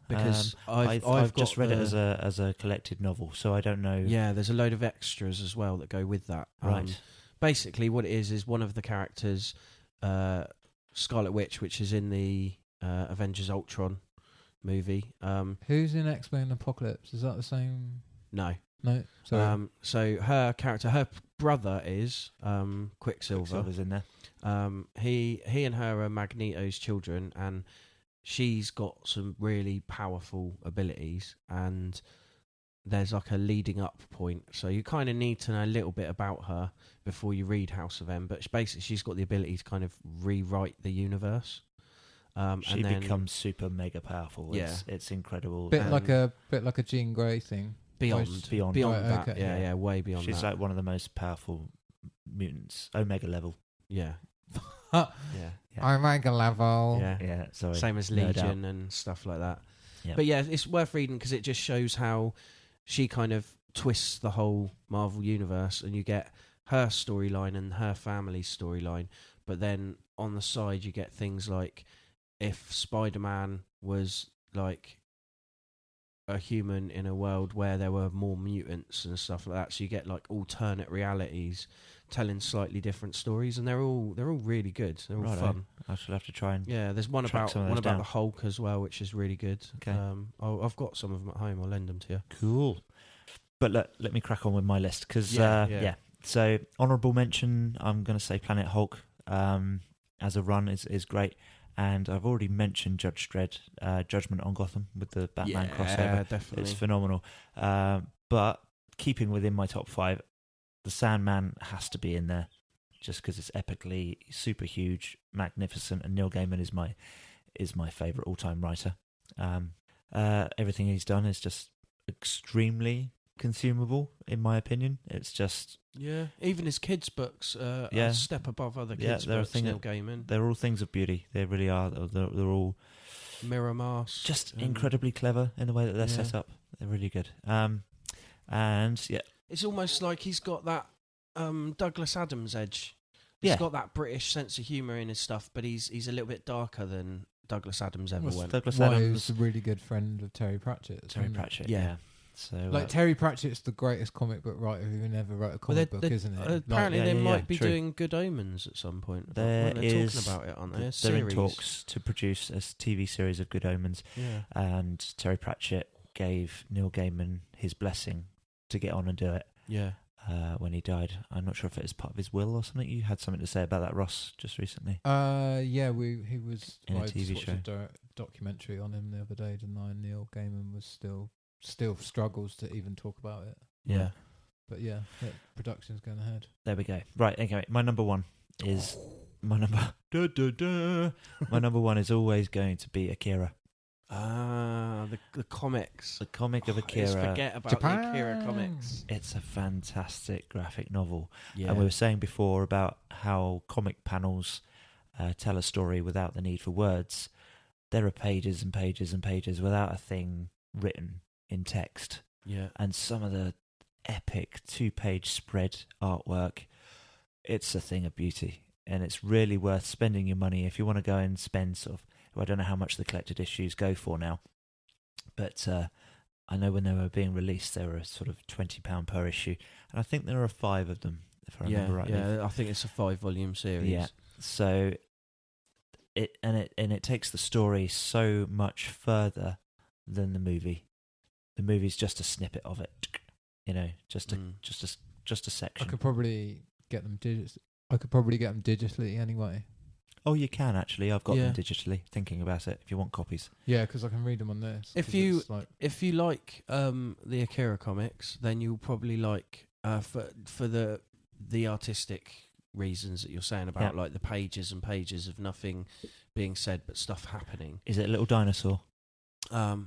Because I've just read it as a collected novel, so I don't know. Yeah, there's a load of extras as well that go with that. Right. Basically, what it is one of the characters, Scarlet Witch, which is in the Avengers Ultron movie. Who's in X-Men Apocalypse? Is that the same? No. Sorry. So her character, her brother is Quicksilver. Quicksilver's in there. He and her are Magneto's children, and she's got some really powerful abilities, and there's like a leading up point, so you kind of need to know a little bit about her before you read House of M. But basically, she's got the ability to kind of rewrite the universe. She becomes super mega powerful. It's incredible. Bit like a Jean Grey thing. Beyond right, that. okay. Yeah, way beyond that. She's like one of the most powerful mutants, Omega level. Yeah. Yeah. Omega level. Yeah. Sorry. Same as Legion and stuff like that. Yeah. But yeah, it's worth reading because it just shows how she kind of twists the whole Marvel universe, and you get her storyline and her family's storyline. But then on the side, you get things like if Spider-Man was like a human in a world where there were more mutants and stuff like that. So you get like alternate realities telling slightly different stories, and they're all really good. They're all Righto. fun. I shall have to try and. Yeah, there's one Track about some of those down. the Hulk as well, which is really good. Okay. I've got some of them at home. I'll lend them to you. Cool. But let me crack on with my list because Yeah. So honourable mention, I'm going to say Planet Hulk as a run is great, and I've already mentioned Judge Dredd, Judgment on Gotham with the Batman crossover. Definitely. It's phenomenal. But keeping within my top 5, The Sandman has to be in there, just because it's epically super huge, magnificent, and Neil Gaiman is my favourite all-time writer. Everything he's done is just extremely consumable, in my opinion. It's just even his kids' books are a step above other kids' books. Neil Gaiman. They're all things of beauty. They really are. They're all Mirror Mask, just incredibly clever in the way that they're set up. They're really good. And it's almost like he's got that Douglas Adams edge. He's got that British sense of humour in his stuff, but he's a little bit darker than Douglas Adams ever went. Douglas Why Adams he was a really good friend of Terry Pratchett. Yeah. So Like Terry Pratchett's the greatest comic book writer who never wrote a comic book, isn't it? Apparently, they might be true. doing Good Omens at some point. They're talking about it, aren't they? They're in talks to produce a TV series of Good Omens, and Terry Pratchett gave Neil Gaiman his blessing to get on and do it. Yeah. When he died, I'm not sure if it was part of his will or something. You had something to say about that, Ross, just recently. He was in a I TV just show. watched a documentary on him the other day, didn't I? Neil Gaiman was still struggles to even talk about it. Yeah. But production's going ahead. There we go. Right. Okay. My number one is my number. My number one is always going to be Akira. The comics. The comic of Akira. Forget about Japan. the Akira comics. It's a fantastic graphic novel. Yeah. And we were saying before about how comic panels tell a story without the need for words. There are pages and pages and pages without a thing written in text. Yeah. And some of the epic 2-page spread artwork, it's a thing of beauty. And it's really worth spending your money if you want to go and spend sort of, I don't know how much the collected issues go for now, but I know when they were being released, they were sort of £20 per issue, and I think there are 5 of them, if I remember rightly. Yeah, I think it's a 5-volume series. Yeah, so it takes the story so much further than the movie. The movie's just a snippet of it, just a section. I could probably get them digitally anyway. Oh, you can actually. I've got them digitally. Thinking about it, if you want copies. Yeah, because I can read them on this. If you like the Akira comics, then you'll probably like for the artistic reasons that you're saying about like the pages and pages of nothing being said but stuff happening. Is it a little dinosaur? No,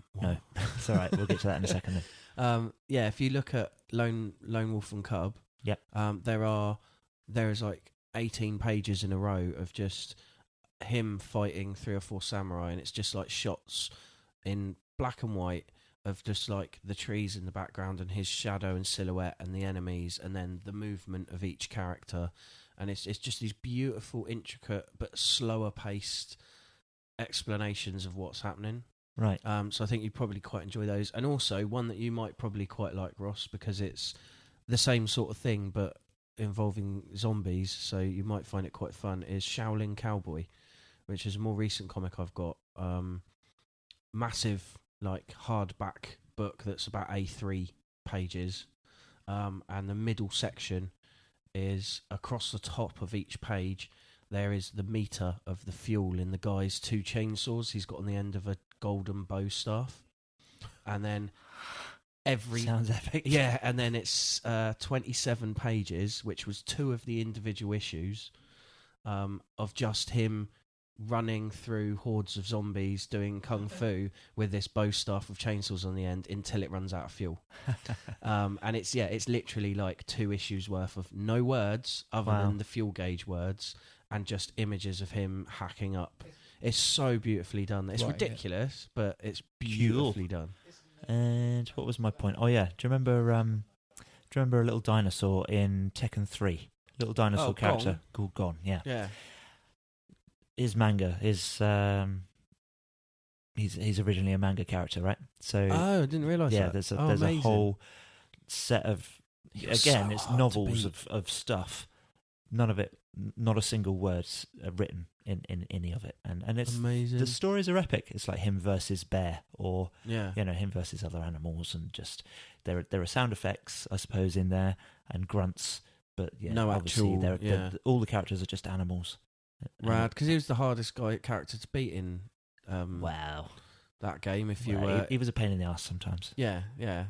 it's all right. We'll get to that in a second. Then. If you look at Lone Wolf and Cub, there is like 18 pages in a row of just him fighting 3 or 4 samurai, and it's just like shots in black and white of just like the trees in the background and his shadow and silhouette and the enemies, and then the movement of each character, and it's just these beautiful, intricate but slower paced explanations of what's happening. Right. So I think you'd probably quite enjoy those, and also one that you might probably quite like, Ross, because it's the same sort of thing but involving zombies, so you might find it quite fun, is Shaolin Cowboy, which is a more recent comic I've got. Massive, like, hardback book that's about A3 pages, and the middle section is across the top of each page. There is the meter of the fuel in the guy's 2 chainsaws he's got on the end of a golden bow staff, and then sounds epic. Yeah, and then it's 27 pages, which was 2 of the individual issues, of just him running through hordes of zombies doing kung fu with this bow staff with chainsaws on the end until it runs out of fuel. And it's literally like 2 issues worth of no words other than the fuel gauge words and just images of him hacking up. It's so beautifully done. It's ridiculous, but it's beautifully done. And what was my point? Oh yeah, do you remember a little dinosaur in Tekken 3? Little dinosaur character called Gon. Yeah. His manga is he's originally a manga character, right? So I didn't realise that. There's amazing. a whole set of it's novels of stuff none of it, not a single word's written in any of it, and it's Amazing. the stories are epic. It's like him versus bear, or Yeah. him versus other animals, and just there are sound effects, I suppose, in there, and grunts, but No obviously actual- all the characters are just animals. Rad, because he was the hardest character to beat in Wow, that game. If you Well, were, he was a pain in the ass sometimes. yeah.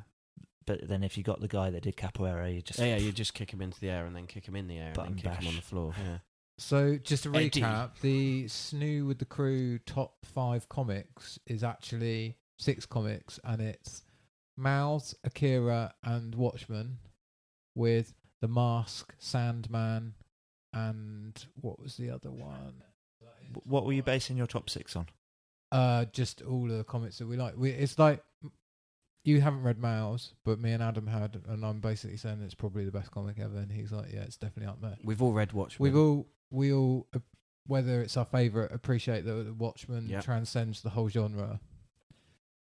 But then if you got the guy that did capoeira, you just You just kick him into the air and then kick him in the air and Button then kick him bash. on the floor. Yeah. So just to Eddie. recap, the SNEW with the Crew top 5 comics is actually 6 comics, and it's Mouse, Akira, and Watchmen, with The Mask, Sandman, and what was the other one? What were you basing your top 6 on? Just all of the comics that we like. It's like, you haven't read Mouse, but me and Adam had, and I'm basically saying it's probably the best comic ever, and he's like, yeah, it's definitely up there. We've all read Watchmen. We all, whether it's our favourite, appreciate that the Watchmen Yep. transcends the whole genre.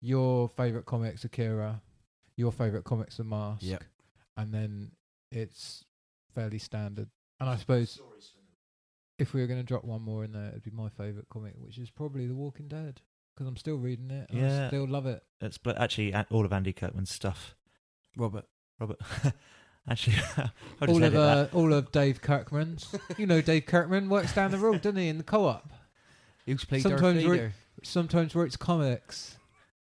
Your favourite comics, Akira. Your favourite comics, The Mask. Yep. And then it's fairly standard. And I suppose if we were going to drop one more in there, it'd be my favourite comic, which is probably The Walking Dead, because I'm still reading it and I still love it. It's actually all of Andy Kirkman's stuff. Robert. Actually, I'll just edit that. All of Dave Kirkman's. You know Dave Kirkman works down the road, doesn't he, in the co-op? He was played Sometimes Darth Vader. Sometimes writes comics.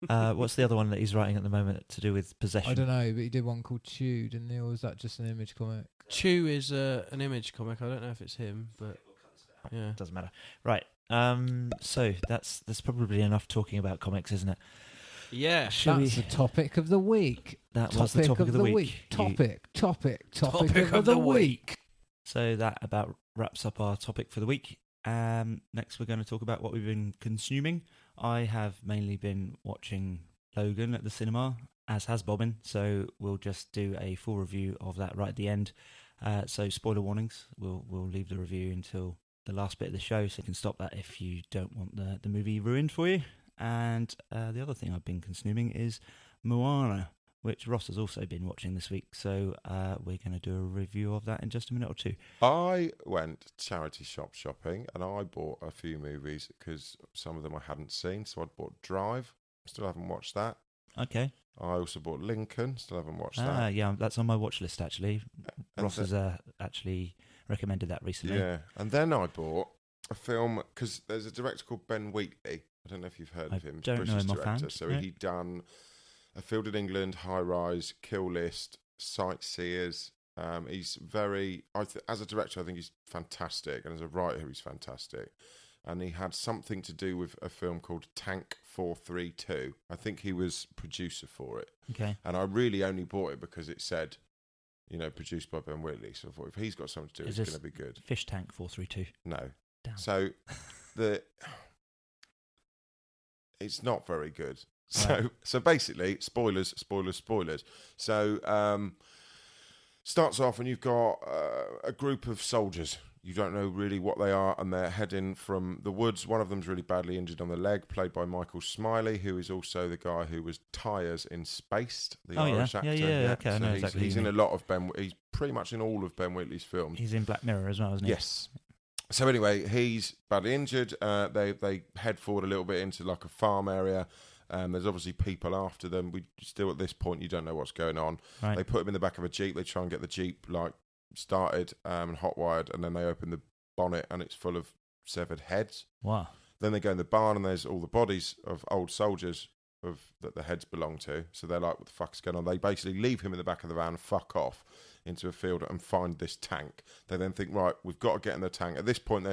What's the other one that he's writing at the moment to do with possession? I don't know, but he did one called Chew, didn't he? Or was that just an Image comic? Chew is an Image comic. I don't know if it's him, but yeah. Doesn't matter. Right. So that's probably enough talking about comics, isn't it? Yeah. That's the topic of the week. That was the topic of the week. Topic of the week. So that about wraps up our topic for the week. Next, we're going to talk about what we've been consuming. I have mainly been watching Logan at the cinema, as has Bobbin, so we'll just do a full review of that right at the end. So spoiler warnings, we'll leave the review until the last bit of the show, so you can stop that if you don't want the movie ruined for you. And the other thing I've been consuming is Moana, which Ross has also been watching this week, so we're going to do a review of that in just a minute or two. I went charity shop shopping and I bought a few movies because some of them I hadn't seen. So I bought Drive, still haven't watched that. Okay. I also bought Lincoln, still haven't watched that. Yeah, that's on my watch list actually. And Ross has actually recommended that recently. Yeah, and then I bought a film because there's a director called Ben Wheatley. I don't know if you've heard of him. Don't know British him director. offhand. So No. he done A Field in England, High Rise, Kill List, Sightseers. He's very, as a director, I think he's fantastic, and as a writer, he's fantastic. And he had something to do with a film called Tank 432. I think he was producer for it. Okay. And I really only bought it because it said, produced by Ben Wheatley. So I thought if he's got something to do, Is it's this going to be good. Fish Tank 432. No. Damn. So it's not very good. Right. So basically, spoilers. So starts off and you've got a group of soldiers. You don't know really what they are, and they're heading from the woods. One of them's really badly injured on the leg, played by Michael Smiley, who is also the guy who was Tyres in Spaced, the Irish actor. Yeah, okay, I So know exactly he's who in you a lot of he's pretty much in all of Ben Wheatley's films. He's in Black Mirror as well, isn't he? Yes. So anyway, he's badly injured. They head forward a little bit into like a farm area. There's obviously people after them. We still at this point you don't know what's going on. Right. They put him in the back of a Jeep. They try and get the Jeep like started and hot wired, and then they open the bonnet and it's full of severed heads. Wow. Then they go in the barn and there's all the bodies of old soldiers that the heads belong to. So they're like, what the fuck's going on? They basically leave him in the back of the van, fuck off into a field and find this tank. They then think, right, we've got to get in the tank. At this point,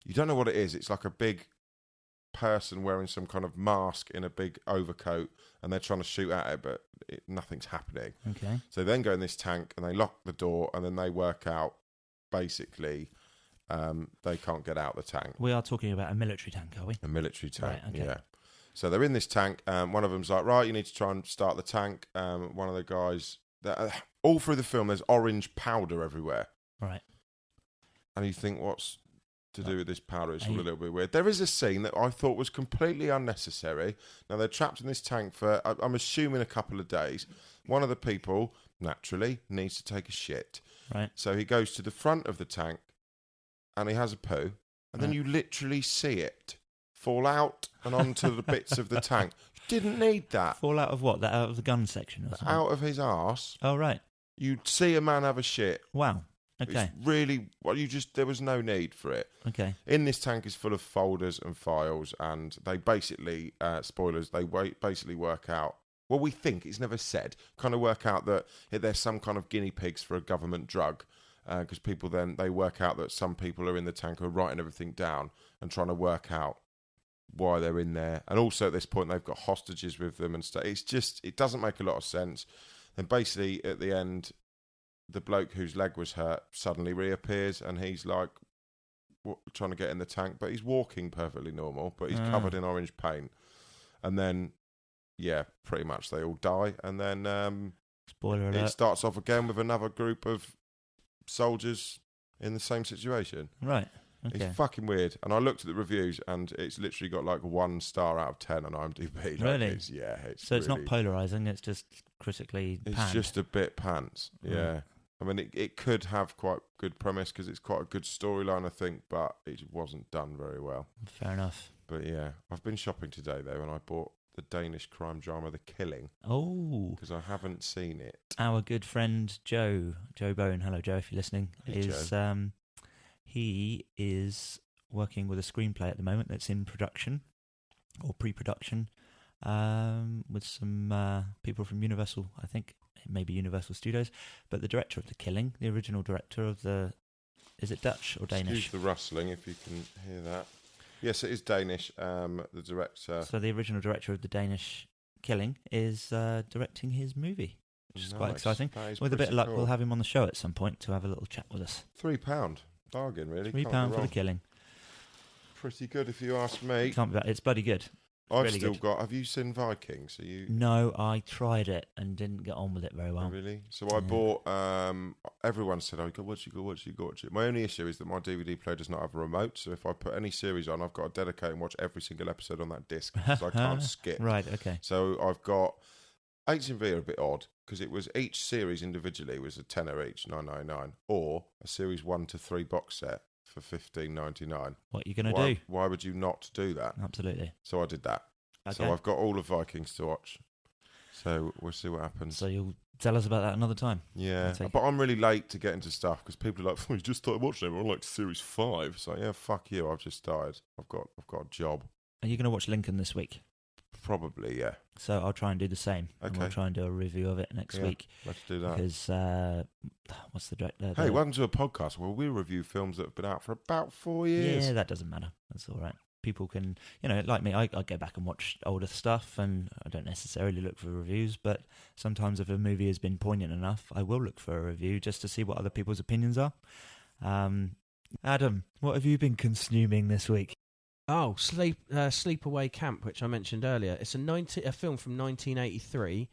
you don't know what it is. It's like a big person wearing some kind of mask in a big overcoat, and they're trying to shoot at it, but nothing's happening. Okay. So they then go in this tank and they lock the door, and then they work out basically they can't get out the tank. We are talking about a military tank, are we? A military tank, Right, okay. yeah. So they're in this tank. One of them's like, right, you need to try and start the tank. One of the guys, all through the film, there's orange powder everywhere. Right. And you think, what's to do with this powder? It's all a little bit weird. There is a scene that I thought was completely unnecessary. Now, they're trapped in this tank for, I'm assuming, a couple of days. One of the people, naturally, needs to take a shit. Right. So he goes to the front of the tank and he has a poo, and then Right. you literally see it fall out and onto the bits of the tank. You didn't need that. Fall out of what? That out of the gun section or something? Out of his arse. Oh, right. You'd see a man have a shit. Wow. Okay. It's really, there was no need for it. Okay. In this tank is full of folders and files, and they basically, spoilers, basically work out, well, we think, it's never said, kind of work out that there's some kind of guinea pigs for a government drug, because people then, they work out that some people are in the tank who are writing everything down and trying to work out why they're in there. And also at this point, they've got hostages with them and stuff. It's just, it doesn't make a lot of sense. And basically, at the end, the bloke whose leg was hurt suddenly reappears, and he's like trying to get in the tank, but he's walking perfectly normal, but he's covered in orange paint. And then, yeah, pretty much they all die. And then Spoiler alert. it starts off again with another group of soldiers in the same situation. Right. Okay. It's fucking weird. And I looked at the reviews, and it's literally got like 1 star out of 10 on IMDb. Like, Really? It's It's not polarising, it's just critically It's panned. just a bit pants. Yeah. I mean, it could have quite good premise because it's quite a good storyline, I think, but it wasn't done very well. Fair enough. But yeah, I've been shopping today, though, and I bought the Danish crime drama The Killing Oh. because I haven't seen it. Our good friend Joe Bone, hello Joe if you're listening, Hey, he is working with a screenplay at the moment that's in production or pre-production with some people from Universal, I think, maybe Universal Studios, but the director of The Killing, the original director of is it Dutch or Danish? Excuse the rustling if you can hear that. Yes, it is Danish. The director. So the original director of the Danish Killing is directing his movie, which is quite Nice. exciting. That is With a bit of luck, pretty we'll cool. have him on the show at some point to have a little chat with us. £3. Bargain, really. £3 Can't go for The wrong. Killing. Pretty good if you ask me. Can't be bad. It's bloody good. I've really still good. got. Have you seen Vikings? Are you No, I tried it and didn't get on with it very well. really? So I bought. Everyone said, "Oh, you got watch it." My only issue is that my DVD player does not have a remote. So if I put any series on, I've got to dedicate and watch every single episode on that disc because I can't skip. Right, okay. So I've got H&V are a bit odd because it was each series individually was a tenner each, $9.99, or a series 1 to 3 box set for $15.99. What are you going to do? Why would you not do that? Absolutely. So I did that. Okay. So I've got all of Vikings to watch. So we'll see what happens. So you'll tell us about that another time. Yeah, I'll take but I'm really late to get into stuff because people are like, "Oh, you just started watching it. We're on like series 5." So yeah, fuck you. I've just started. I've got a job. Are you going to watch Lincoln this week? Probably, yeah. So I'll try and do the same. And we'll Okay. try and do a review of it next Yeah. week. Let's do that. Because, what's the director? Hey, welcome to a podcast where we review films that have been out for about 4 years. Yeah, that doesn't matter. That's all right. People can, like me, I go back and watch older stuff and I don't necessarily look for reviews, but sometimes if a movie has been poignant enough, I will look for a review just to see what other people's opinions are. Adam, what have you been consuming this week? Oh, Sleepaway Camp, which I mentioned earlier. It's a film from 1983.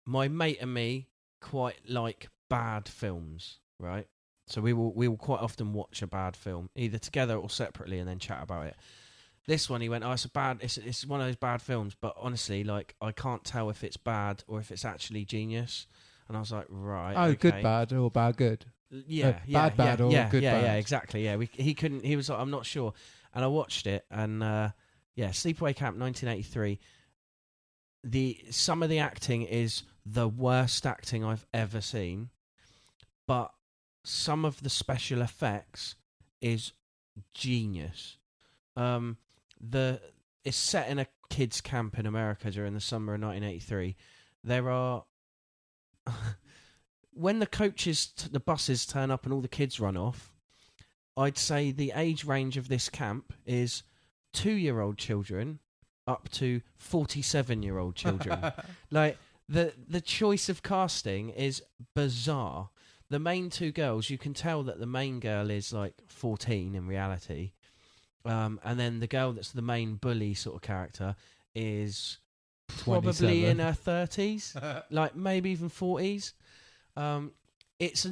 My mate and me quite like bad films, right? So we will quite often watch a bad film, either together or separately, and then chat about it. This one, he went, "Oh, it's one of those bad films, but honestly, like I can't tell if it's bad or if it's actually genius." And I was like, "Right, Oh, okay. good bad or bad good. Bad or good bad. Yeah, exactly. Yeah, he couldn't. He was like, I'm not sure. And I watched it, and Sleepaway Camp, 1983. Some of the acting is the worst acting I've ever seen, but some of the special effects is genius. It's set in a kids' camp in America during the summer of 1983. There are when the buses turn up and all the kids run off, I'd say the age range of this camp is 2-year-old children up to 47-year-old children. Like the choice of casting is bizarre. The main 2 girls, you can tell that the main girl is like 14 in reality. And then the girl that's the main bully sort of character is probably 27. in her 30s, like maybe even 40s. It's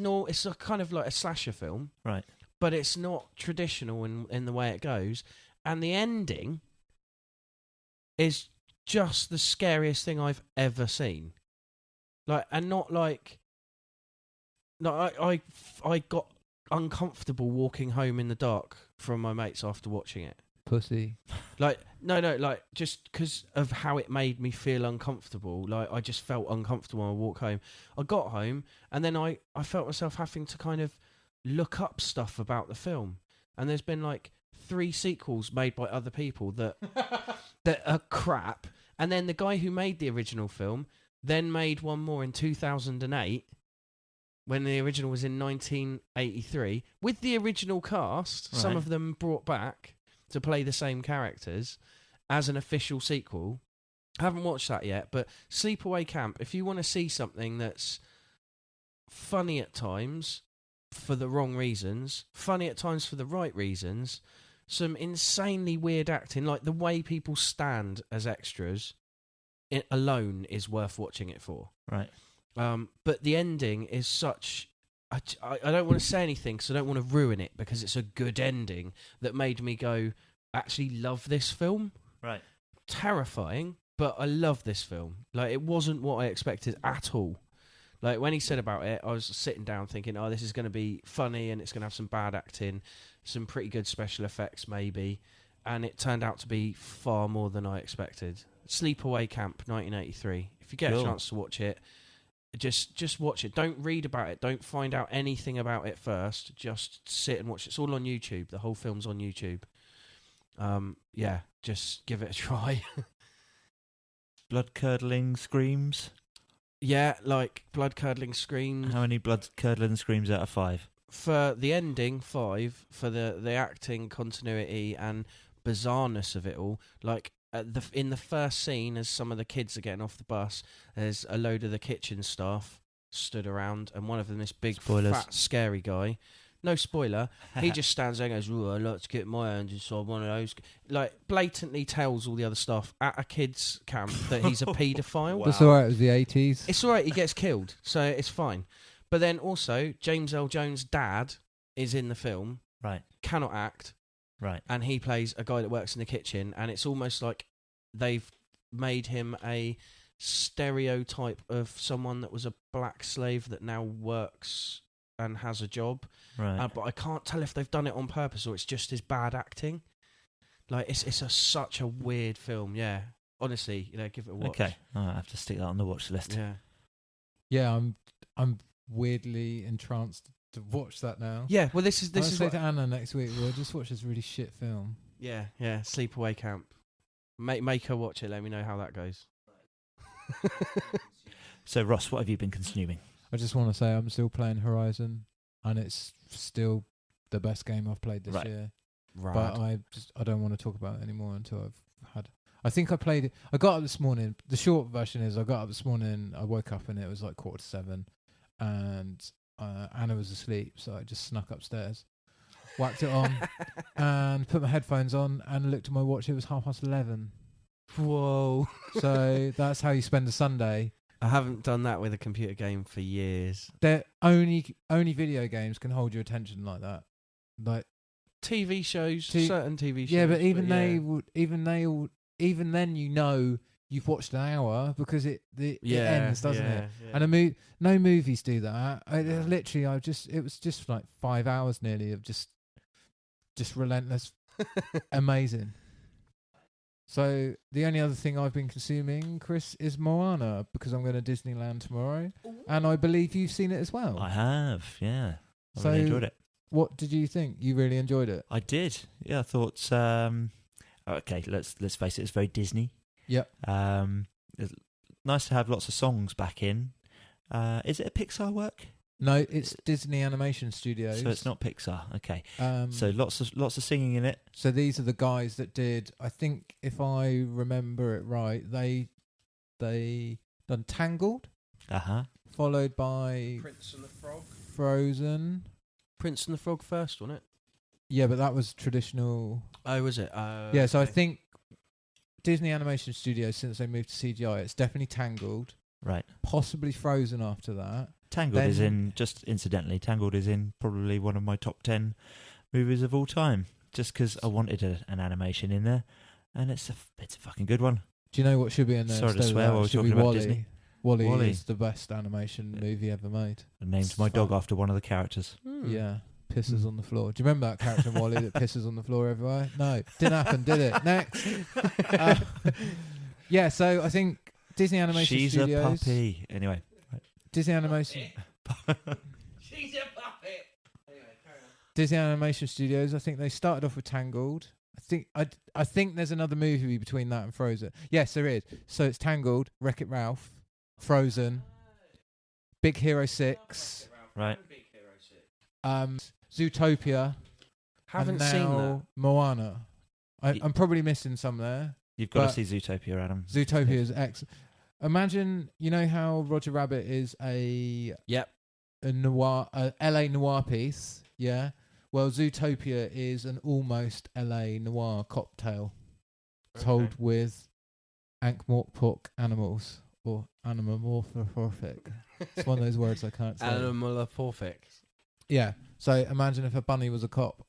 a kind of like a slasher film, Right. but it's not traditional in the way it goes. And the ending is just the scariest thing I've ever seen. like, and not like. No, I got uncomfortable walking home in the dark from my mates after watching it. Pussy. Like, no, like, just because of how it made me feel uncomfortable. Like, I just felt uncomfortable when I walked home. I got home, and then I felt myself having to kind of look up stuff about the film. And there's been, like, 3 sequels made by other people that are crap. And then the guy who made the original film then made one more in 2008, when the original was in 1983, with the original cast, some of them brought back to play the same characters as an official sequel. I haven't watched that yet, but Sleepaway Camp, if you want to see something that's funny at times for the wrong reasons, funny at times for the right reasons, some insanely weird acting, like the way people stand as extras, it alone is worth watching it for. Right. But the ending is such... I don't want to say anything because I don't want to ruin it, because it's a good ending that made me go, actually love this film. Right. Terrifying, but I love this film. Like, it wasn't what I expected at all. Like, when he said about it, I was sitting down thinking, oh, this is going to be funny and it's going to have some bad acting, some pretty good special effects maybe, and it turned out to be far more than I expected. Sleepaway Camp, 1983. If you get a chance to watch it, just watch it. Don't read about it. Don't find out anything about it first. Just sit and watch it. It's all on YouTube. The whole film's on YouTube. Yeah, just give it a try. Blood-curdling screams? Yeah, like blood-curdling screams. How many blood-curdling screams out of 5? For the ending, 5. For the acting continuity and bizarreness of it all, like... in the first scene, as some of the kids are getting off the bus, there's a load of the kitchen staff stood around, and one of them, this big, fat, scary guy. No spoiler. He just stands there and goes, "Ooh, I'd like to get my hands inside one of those." Like, blatantly tells all the other staff at a kids' camp that he's a paedophile. Wow. That's alright, it was the 80s. It's alright, he gets killed, so it's fine. But then also, James L. Jones' dad is in the film. Right. Cannot act. Right. And he plays a guy that works in the kitchen, and it's almost like they've made him a stereotype of someone that was a black slave that now works and has a job. Right. But I can't tell if they've done it on purpose or it's just his bad acting. Like, it's such a weird film, yeah. Honestly, give it a watch. Okay, I have to stick that on the watch list. Yeah. Yeah, I'm weirdly entranced to watch that now. Yeah, well, this is I'll what... say to Anna next week, we'll just watch this really shit film. Yeah, Sleepaway Camp. Make her watch it. Let me know how that goes. So, Ross, what have you been consuming? I just want to say I'm still playing Horizon, and it's still the best game I've played this year. Right. But I don't want to talk about it anymore until I've had... I think I played it... I got up this morning. The short version is I got up this morning, I woke up and it was like 7:15, and Anna was asleep, so I just snuck upstairs, whacked it on, and put my headphones on and looked at my watch. It was 11:30. Whoa. So that's how you spend a Sunday. I haven't done that with a computer game for years. They're only video games can hold your attention like that. Like TV shows, certain TV shows. Yeah, but even then, you've watched an hour because it ends, doesn't it? Yeah. And no movies do that. Literally, it was just like 5 hours nearly of just relentless, amazing. So the only other thing I've been consuming, Chris, is Moana, because I'm going to Disneyland tomorrow. Ooh. And I believe you've seen it as well. I have, yeah. I really enjoyed it. What did you think? You really enjoyed it? I did. Yeah, I thought, okay, let's face it, it's very Disney. Yep. It's nice to have lots of songs back in. Is it a Pixar work? No, it's Disney Animation Studios. So it's not Pixar. Okay. So lots of singing in it. So these are the guys that did. I think if I remember it right, they done Tangled. Followed by Prince and the Frog. Frozen. Prince and the Frog first, wasn't it? Yeah, but that was traditional. Oh, was it? Yeah. So I think Disney Animation Studios, since they moved to CGI, it's definitely Tangled. Right. Possibly Frozen after that. Tangled is in, just incidentally, Tangled is in probably one of my top 10 movies of all time, just because I wanted an animation in there, and it's a fucking good one. Do you know what should be in there? Sorry to swear while we're talking about Disney. WALL-E is the best animation movie ever made. I named my dog after one of the characters. Yeah. Pisses on the floor. Do you remember that character in WALL-E that pisses on the floor everywhere? No, didn't happen, did it? Next. Yeah, so I think Disney Animation She's Studios. a puppy. Anyway. Disney Animation. She's a puppet. Anyway, carry on. Disney Animation Studios. I think they started off with Tangled. I think there's another movie between that and Frozen. Yes, there is. So it's Tangled, Wreck-It Ralph, Frozen, Big Hero 6, Right. Zootopia. Haven't and seen now that. Moana. I'm probably missing some there. You've got But to see Zootopia, Adam. Zootopia is excellent. Imagine, you know how Roger Rabbit is a noir, a LA noir piece, yeah? Well, Zootopia is an almost LA noir cocktail told with anthropomorphic animals or animomorphic. It's one of those words I can't say. Animomorphic. Yeah. So imagine if a bunny was a cop.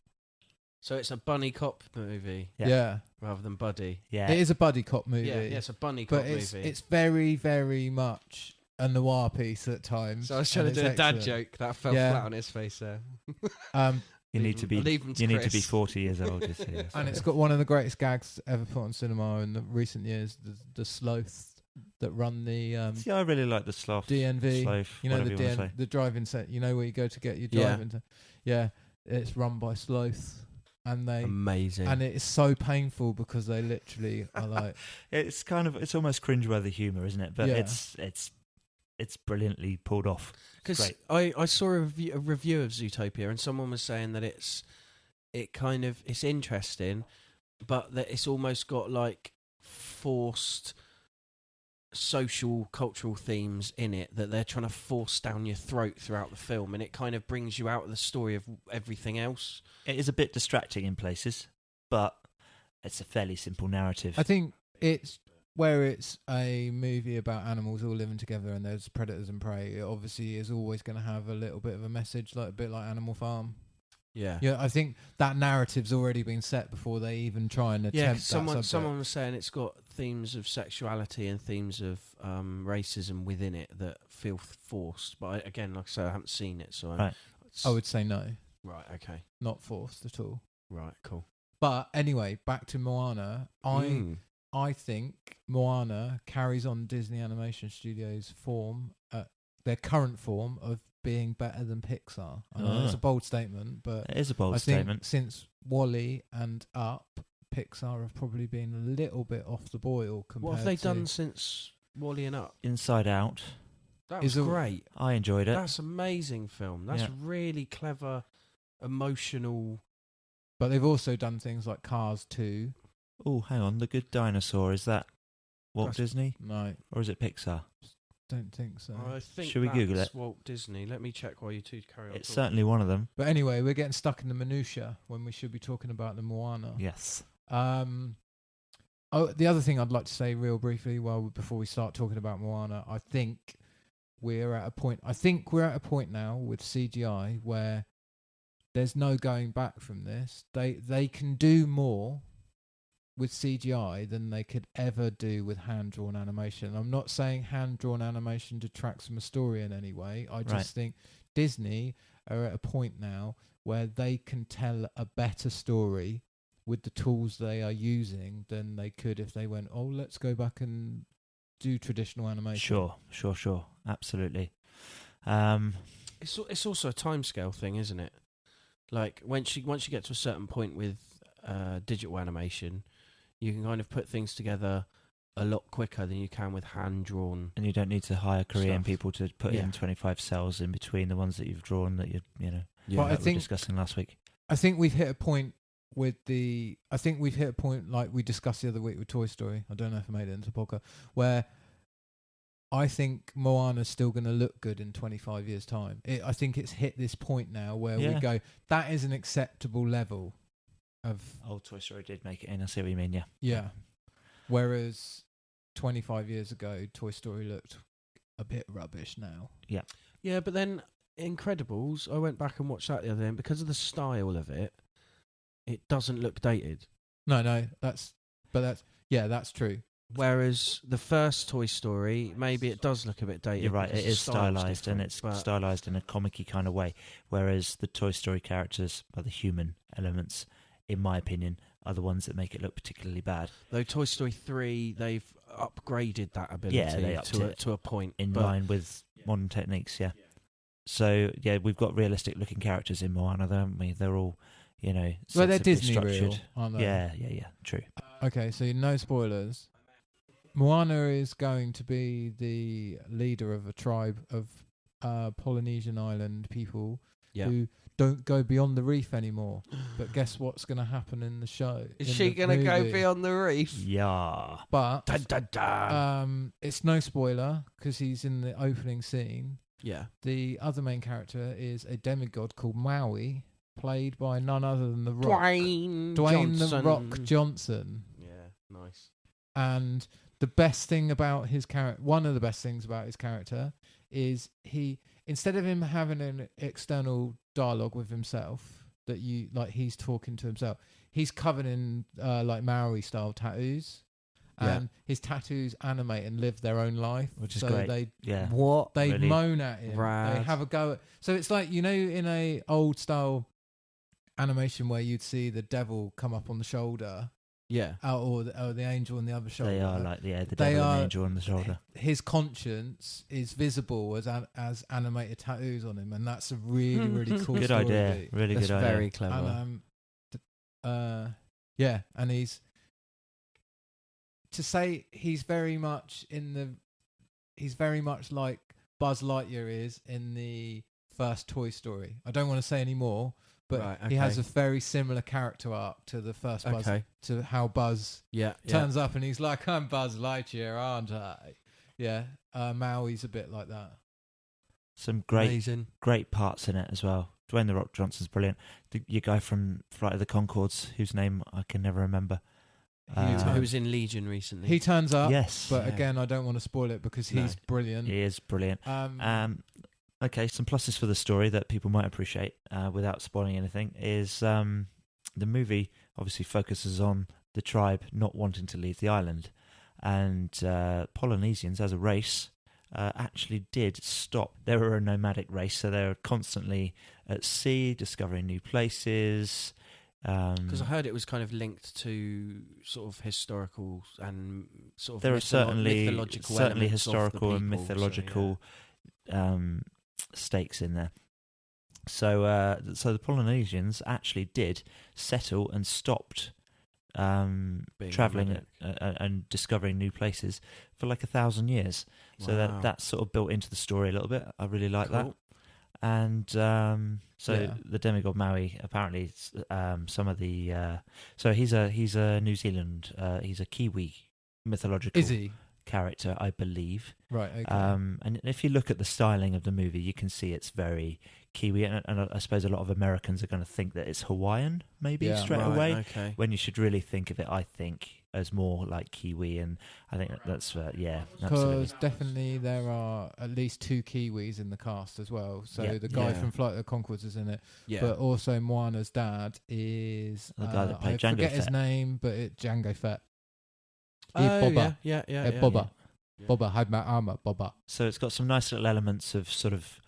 So it's a bunny cop movie Yeah. rather than buddy. Yeah. It is a buddy cop movie. Yeah, it's a bunny cop but movie. it's very, very much a noir piece at times. So I was trying to and do a it's dad excellent. joke that fell Yeah. flat on his face there. You need to be. leave 'em to You need to be Chris. 40 years old to see this. And it's got one of the greatest gags ever put on cinema in the recent years, the sloths that run the See, I really like the sloth. DNV. Sloth, You know, whatever you wanna say. the driving set, you know, where you go to get your Yeah. driving. Yeah, it's run by sloths. And Amazing. and it's so painful because they literally are like, It's kind of. It's almost cringeworthy humour, isn't it? But Yeah. it's brilliantly pulled off. Because I saw a review of Zootopia and someone was saying that it's interesting, but that it's almost got like forced social cultural themes in it that they're trying to force down your throat throughout the film, and it kind of brings you out of the story of everything else. It is a bit distracting in places, but it's a fairly simple narrative. I think it's where it's a movie about animals all living together and there's predators and prey. It obviously is always going to have a little bit of a message, like a bit like Animal Farm. Yeah. Yeah, I think that narrative's already been set before they even try and attempt Yeah, that someone subject. was saying it's got themes of sexuality and themes of racism within it that feel forced. But again, like I say, I haven't seen it, so Right. I would say no, right. Okay. not forced at all. Right. Cool. But anyway, back to Moana. I think Moana carries on Disney Animation Studios' form, their current form of being better than Pixar. I know it's a bold statement, but It is a bold I think statement. since WALL-E and Up, Pixar have probably been a little bit off the boil compared What have they to... done since WALL-E and Up? Inside Out. That Is was a- great. I enjoyed it. That's amazing film. That's Yeah. really clever, emotional. But they've also done things like Cars 2. Oh, hang on. The Good Dinosaur. Is that Walt That's- Disney No, or is it Pixar? don't think so. I think Should we Google that's it? Walt Disney. Let me check while you two carry on. It's talking. certainly one of them. But anyway, we're getting stuck in the minutiae when we should be talking about the Moana. Yes. The other thing I'd like to say real briefly, before we start talking about Moana, I think we're at a point now with CGI where there's no going back from this. They can do more with CGI than they could ever do with hand-drawn animation. I'm not saying hand-drawn animation detracts from a story in any way. I just think Disney are at a point now where they can tell a better story with the tools they are using than they could if they went, oh, let's go back and do traditional animation. Sure. Absolutely. It's also a timescale thing, isn't it? Like once you get to a certain point with digital animation, you can kind of put things together a lot quicker than you can with hand drawn. And you don't need to hire Korean Stuff. people to put Yeah. in 25 cells in between the ones that you've drawn that you know. Yeah. But I that we think- were discussing last week. I think we've hit a point like we discussed the other week with Toy Story. I don't know if I made it into the podcast, where I think Moana's still going to look good in 25 years' time. I think it's hit this point now where we Yeah. go, that is an acceptable level of, Old Toy Story did make it in. I see what you mean. Yeah. yeah. Whereas 25 years ago, Toy Story looked a bit rubbish now. Yeah, but then Incredibles, I went back and watched that the other day, and because of the style of it, it doesn't look dated. No, that's true. Whereas the first Toy Story, maybe it does look a bit dated. You're right. because It the is style's stylized, and it's different, but- stylized in a comic-y kind of way. Whereas the Toy Story characters, the human elements, in my opinion, are the ones that make it look particularly bad. Though Toy Story 3, they've upgraded that ability Yeah, they upped it to a point. In but line with modern techniques, yeah. So yeah, we've got realistic-looking characters in Moana, haven't we? They're all, Well, they're sensibly Disney structured. real, aren't they? Yeah, true. Okay, so no spoilers. Moana is going to be the leader of a tribe of Polynesian island people Yeah. who don't go beyond the reef anymore. But guess what's going to happen in the show? Is in she the going to go movie? beyond the reef? Yeah. But Dun, dun, dun. it's no spoiler because he's in the opening scene. Yeah. The other main character is a demigod called Maui, played by none other than The Rock. Dwayne The Johnson. Rock Johnson. Yeah, nice. And the best thing about his character, one of the best things about his character, is he, instead of him having an external dialogue with himself that you like, he's talking to himself. He's covered in like Maori style tattoos, and his tattoos animate and live their own life, Which is so great. Yeah. What? they Really moan at him. rad. They have a go at. So it's like, you know, in a old style animation where you'd see the devil come up on the shoulder, Yeah. or the angel on the other shoulder. They are like the They devil and the are- angel on the shoulder. His conscience is visible as animated tattoos on him, and that's a really really cool Good story idea. beat. Really That's good idea. very clever. And yeah, and he's to say he's very much like Buzz Lightyear is in the first Toy Story. I don't want to say any more, but Right, he has okay. a very similar character arc to the first Buzz, Okay. to how Buzz Yeah. turns up and he's like, I'm Buzz Lightyear, aren't I? Yeah, Maui's a bit like that. Some great Amazing. great parts in it as well. Dwayne the Rock Johnson's brilliant. Your guy from Flight of the Conchords, whose name I can never remember. Who was in Legion recently? He turns up, Yes, but Yeah. again, I don't want to spoil it because he's No. brilliant. he is brilliant. Okay, some pluses for the story that people might appreciate without spoiling anything is the movie obviously focuses on the tribe not wanting to leave the island, and Polynesians as a race actually did stop. They were a nomadic race, so they were constantly at sea, discovering new places. Because I heard it was kind of linked to sort of historical and sort of There are certainly mythological elements of the historical and people, so, mythological stakes in there. So the Polynesians actually did settle and stopped Being traveling nomadic. and discovering new places for like 1,000 years. So Wow. that's sort of built into the story a little bit. I really like that. Cool. And so Yeah. the demigod Maui apparently some of the so he's a New Zealand he's a Kiwi mythological Is he? character, I believe. Right, okay. And if you look at the styling of the movie, you can see it's very Kiwi, and I suppose a lot of Americans are going to think that it's Hawaiian, maybe Yeah. straight Right, away. Okay. When you should really think of it, I think, as more like Kiwi, and I think that's yeah, absolutely. Because definitely there are at least 2 Kiwis in the cast as well. So Yeah. the guy Yeah. from Flight of the Conchords is in it. Yeah. But also Moana's dad is The guy that played I Django forget his Fett. name, but it's Django Fett. Boba. Boba. Yeah. Boba. Yeah. Boba had my armor, Boba. So it's got some nice little elements of sort of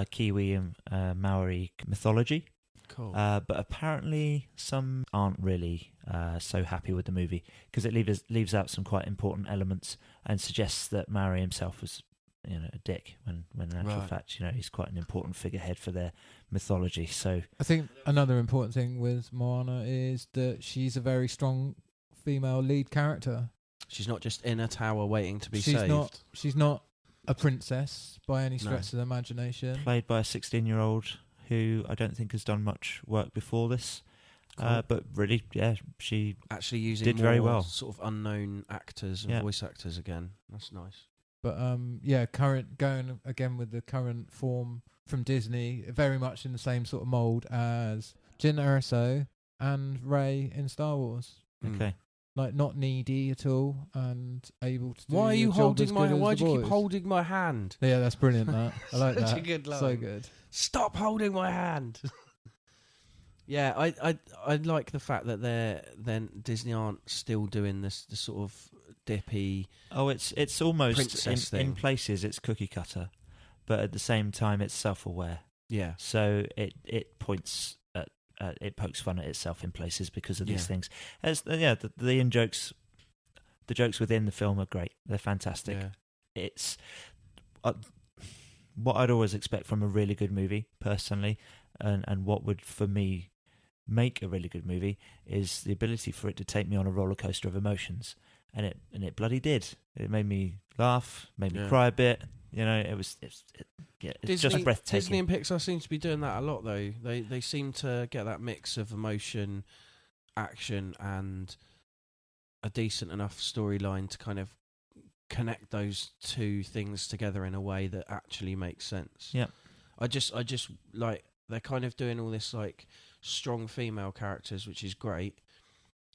Kiwi and Maori mythology. Cool. But apparently some aren't really so happy with the movie because it leaves out some quite important elements and suggests that Maori himself was, a dick when in actual Right. fact, he's quite an important figurehead for their mythology. So I think another important thing with Moana is that she's a very strong female lead character. She's not just in a tower waiting to be She's saved. She's not a princess by any No. stretch of the imagination. played by a 16-year-old who I don't think has done much work before this. Cool. But really, yeah, she Actually using did more very well. sort of unknown actors and Yeah. voice actors again. That's nice. But going again with the current form from Disney, very much in the same sort of mold as Jyn Erso and Rey in Star Wars. okay. Like not needy at all and able to. Do Why are the you job holding as my? good as Why the do you keep boys. holding my hand? Yeah, that's brilliant. That I like Such that. a good So line. good. Stop holding my hand. Yeah, I like the fact that then Disney aren't still doing the sort of dippy. Oh, it's almost Princess in thing. places it's cookie cutter, but at the same time it's self-aware. Yeah. So it points at it pokes fun at itself in places because of these Yeah. things. The in jokes, the jokes within the film are great. They're fantastic. Yeah. It's what I'd always expect from a really good movie, personally, and what would for me make a really good movie is the ability for it to take me on a roller coaster of emotions, and it bloody did. It made me laugh, made me cry a bit. It's just breathtaking. Disney and Pixar seem to be doing that a lot, though. They seem to get that mix of emotion, action, and a decent enough storyline to kind of connect those two things together in a way that actually makes sense. Yeah. I just like they're kind of doing all this like strong female characters, which is great,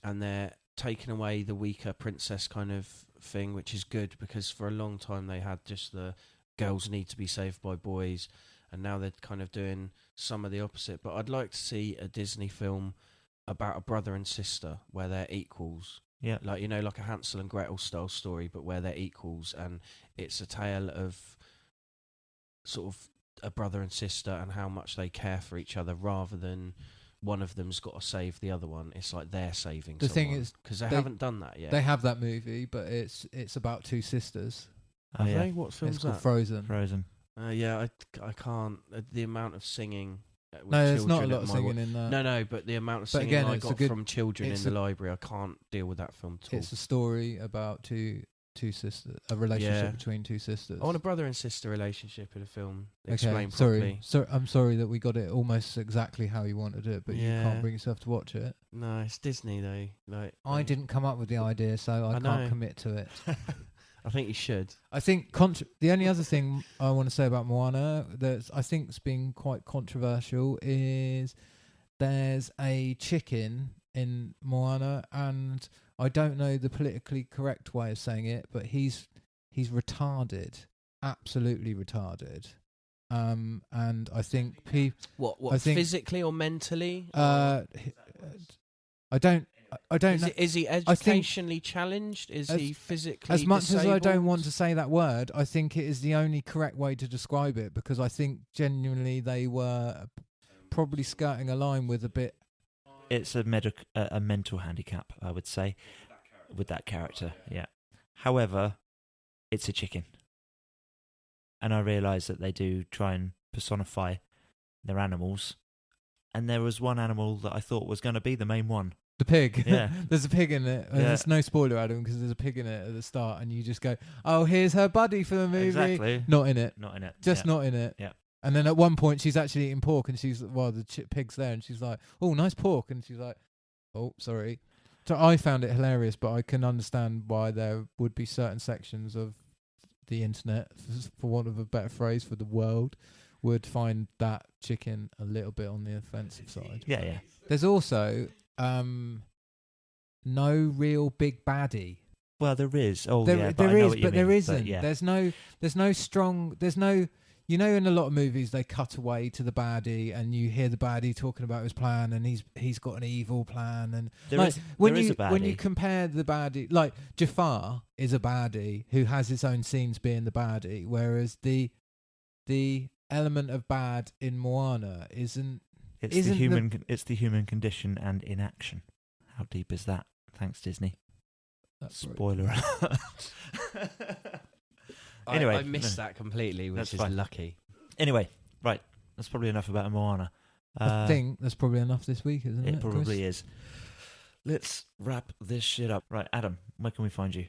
and they're taking away the weaker princess kind of thing, which is good, because for a long time they had just the girls need to be saved by boys, and now they're kind of doing some of the opposite. But I'd like to see a Disney film about a brother and sister where they're equals. Yeah. Like, like a Hansel and Gretel style story, but where they're equals, and it's a tale of sort of a brother and sister and how much they care for each other, rather than one of them's got to save the other one. It's like they're saving The someone. thing is, because they haven't done that yet. They have that movie, but it's about two sisters. Oh, Have yeah. they? What film's It's called that? Frozen. Frozen. Yeah, I can't. The amount of singing. With No, there's not a children lot at of my singing in that. No, but the amount of But singing again, I it's a got good- from children in it's the a- library, I can't deal with that film at all. It's a story about two sisters, a relationship Yeah. between two sisters. I want a brother and sister relationship in a film. Okay, Explained sorry. properly. So I'm sorry that we got it almost exactly how you wanted it, but you Yeah. can't bring yourself to watch it. No, it's Disney though. Like I didn't come up with the idea, so I I can't know. commit to it. I think you should. I think the only other thing I want to say about Moana that I think's been quite controversial is there's a chicken in Moana, and I don't know the politically correct way of saying it, but he's retarded, absolutely retarded. And I think What I think- physically or mentally? I don't know. Is he educationally challenged? Is he physically As much as I don't disabled? want to say that word, I think it is the only correct way to describe it, because I think genuinely they were probably skirting a line with a bit. It's a mental handicap, I would say, with that character. Yeah. However, it's a chicken, and I realise that they do try and personify their animals. And there was one animal that I thought was going to be the main one. The pig. Yeah. There's a pig in it. And Yeah. There's no spoiler, Adam, because there's a pig in it at the start, and you just go, "Oh, here's her buddy for the movie." Exactly. Not in it. Not in it. Just Yeah. not in it. Yeah. And then at one point she's actually eating pork, and she's the pig's there, and she's like, "Oh, nice pork," and she's like, "Oh, sorry." So I found it hilarious, but I can understand why there would be certain sections of the internet, for want of a better phrase, for the world, would find that chicken a little bit on the offensive side. Yeah, yeah. There's also no real big baddie. Well, there is. Oh, There, yeah, there I know is, what you but there mean, isn't. yeah. There's no strong. There's no. You know, in a lot of movies, they cut away to the baddie, and you hear the baddie talking about his plan, and he's got an evil plan, and There like, is- when there is you a baddie. when you compare the baddie, like Jafar is a baddie who has its own scenes being the baddie, whereas the element of bad in Moana isn't. It's isn't it's the human condition and inaction. How deep is that? Thanks, Disney. That's right. Spoiler alert. Anyway, I missed that completely, which That's is fine. lucky. Anyway, right. That's probably enough about Moana. I think that's probably enough this week, isn't it? it probably is. Let's wrap this shit up. Right, Adam, where can we find you?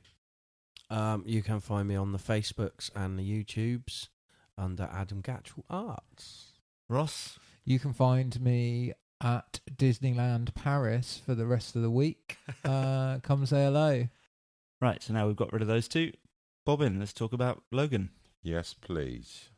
You can find me on the Facebooks and the YouTubes under Adam Gatchell Arts. Ross? You can find me at Disneyland Paris for the rest of the week. Come say hello. Right, so now we've got rid of those two. Bobbin, let's talk about Logan. Yes, please.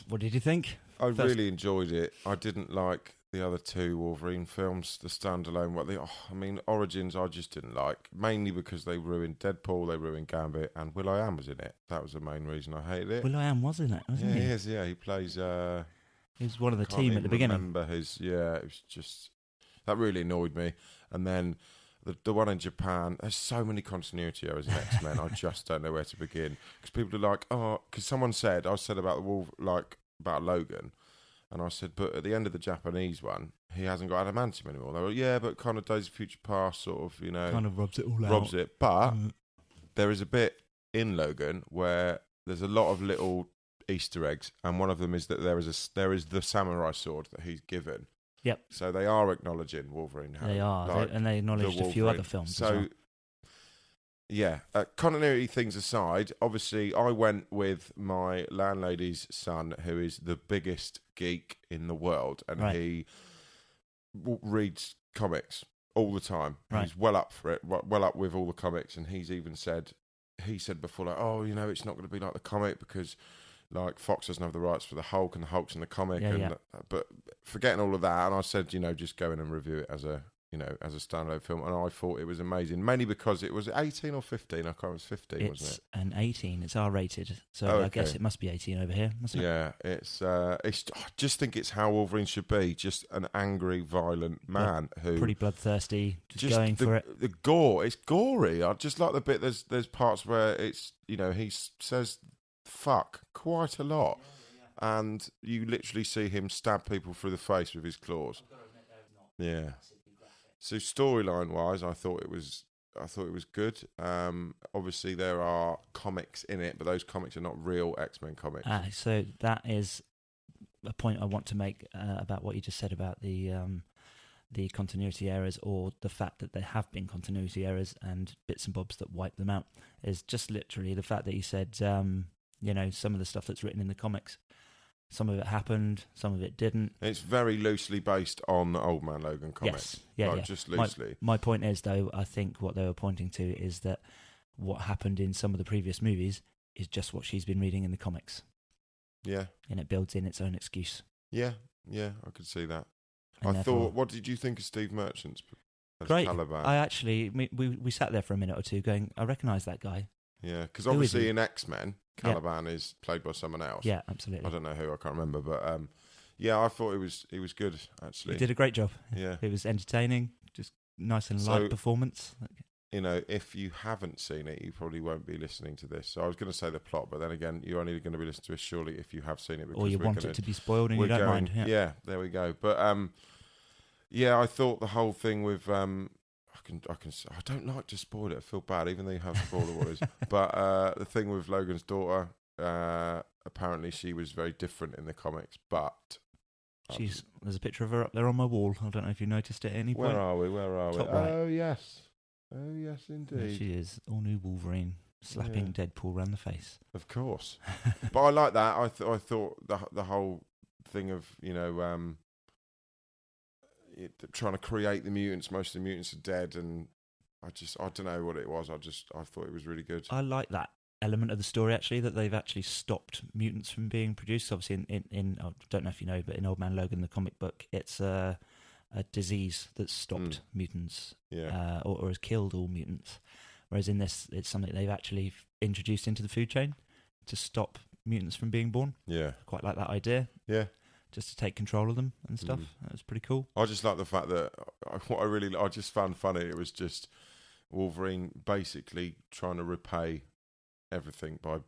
What did you think? I First- really enjoyed it. I didn't like the other two Wolverine films, the standalone. Origins I just didn't like, mainly because they ruined Deadpool, they ruined Gambit, and Will.i.am was in it. That was the main reason I hated it. Will.i.am was in it, wasn't Yeah, he? he is. Yeah, he plays. He was one of the Can't team even at the beginning. remember his. Yeah, it was just that really annoyed me. And then the one in Japan. There's so many continuity errors in X-Men. I just don't know where to begin because people are like, oh, because someone said I said about the wolf, like about Logan, and I said, but at the end of the Japanese one, he hasn't got adamantium anymore. They were, yeah, but kind of Days of Future Past sort of, you know, kind of robs it all out. robs it. But there is a bit in Logan where there's a lot of little Easter eggs, and one of them is that there is the samurai sword that he's given. Yep. So they are acknowledging Wolverine. They are, like, and they acknowledged a few other films. So, as well. yeah, continuity things aside, obviously I went with my landlady's son, who is the biggest geek in the world, and Right. he reads comics all the time. Right. He's well up for it, well up with all the comics, and he said before, like, oh, you know, it's not going to be like the comic because like Fox doesn't have the rights for the Hulk, and the Hulk's in the comic, but forgetting all of that, and I said, you know, just go in and review it as a standalone film, and I thought it was amazing, mainly because it was 18 or 15. I can't remember, it was 15, wasn't it? It's an 18. It's R-rated, so Oh, I guess okay. it must be 18 over here, mustn't it? Yeah, it's. I just think it's how Wolverine should be, just an angry, violent man who Pretty bloodthirsty, just going the, for it. The gore, it's gory. I just like the bit. There's parts where it's, you know, he says fuck quite a lot, and you literally see him stab people through the face with his claws. Yeah. So storyline wise, I thought it was good. Obviously there are comics in it, but those comics are not real X-Men comics. So that is a point I want to make about what you just said about the continuity errors, or the fact that there have been continuity errors and bits and bobs that wipe them out, is just literally the fact that you said, you know, some of the stuff that's written in the comics, some of it happened, some of it didn't. It's very loosely based on the Old Man Logan comics. Yes, yeah, like, yeah. just loosely. My point is, though, I think what they were pointing to is that what happened in some of the previous movies is just what she's been reading in the comics. Yeah. And it builds in its own excuse. Yeah, I could see that. And I thought, what did you think of Steve Merchant's as great. Caliban? I actually, we sat there for a minute or two going, I recognise that guy. Yeah, because Who is obviously he? in X-Men, Caliban is played by someone else. Yeah, absolutely. I don't know who, I can't remember, but yeah, I thought he was good, actually. He did a great job. Yeah. It was entertaining, just nice and So- light performance. You know, if you haven't seen it, you probably won't be listening to this. So I was going to say the plot, but then again, you're only going to be listening to it surely if you have seen it. Because Or you we're want gonna- it to be spoiled and you we're don't going- mind. Yeah, there we go. But yeah, I thought the whole thing with I don't like to spoil it. I feel bad, even though you have spoiled what it is. But the thing with Logan's daughter, apparently she was very different in the comics. But There's a picture of her up there on my wall. I don't know if you noticed it at any point. where are we? Top right. Oh yes, indeed. There she is, all new Wolverine, slapping Deadpool around the face. Of course. But I like that. I thought the whole thing of, you know, trying to create the mutants. Most of the mutants are dead, and I don't know what it was. I thought it was really good. I like that element of the story, actually, that they've actually stopped mutants from being produced. Obviously, in I don't know if you know, but in Old Man Logan, the comic book, it's a disease that stopped mutants, or has killed all mutants. Whereas in this, it's something they've actually introduced into the food chain to stop mutants from being born. Yeah. Quite like that idea. Yeah. Just to take control of them and stuff. That was pretty cool. I just like the fact that I just found funny. It was just Wolverine basically trying to repay everything by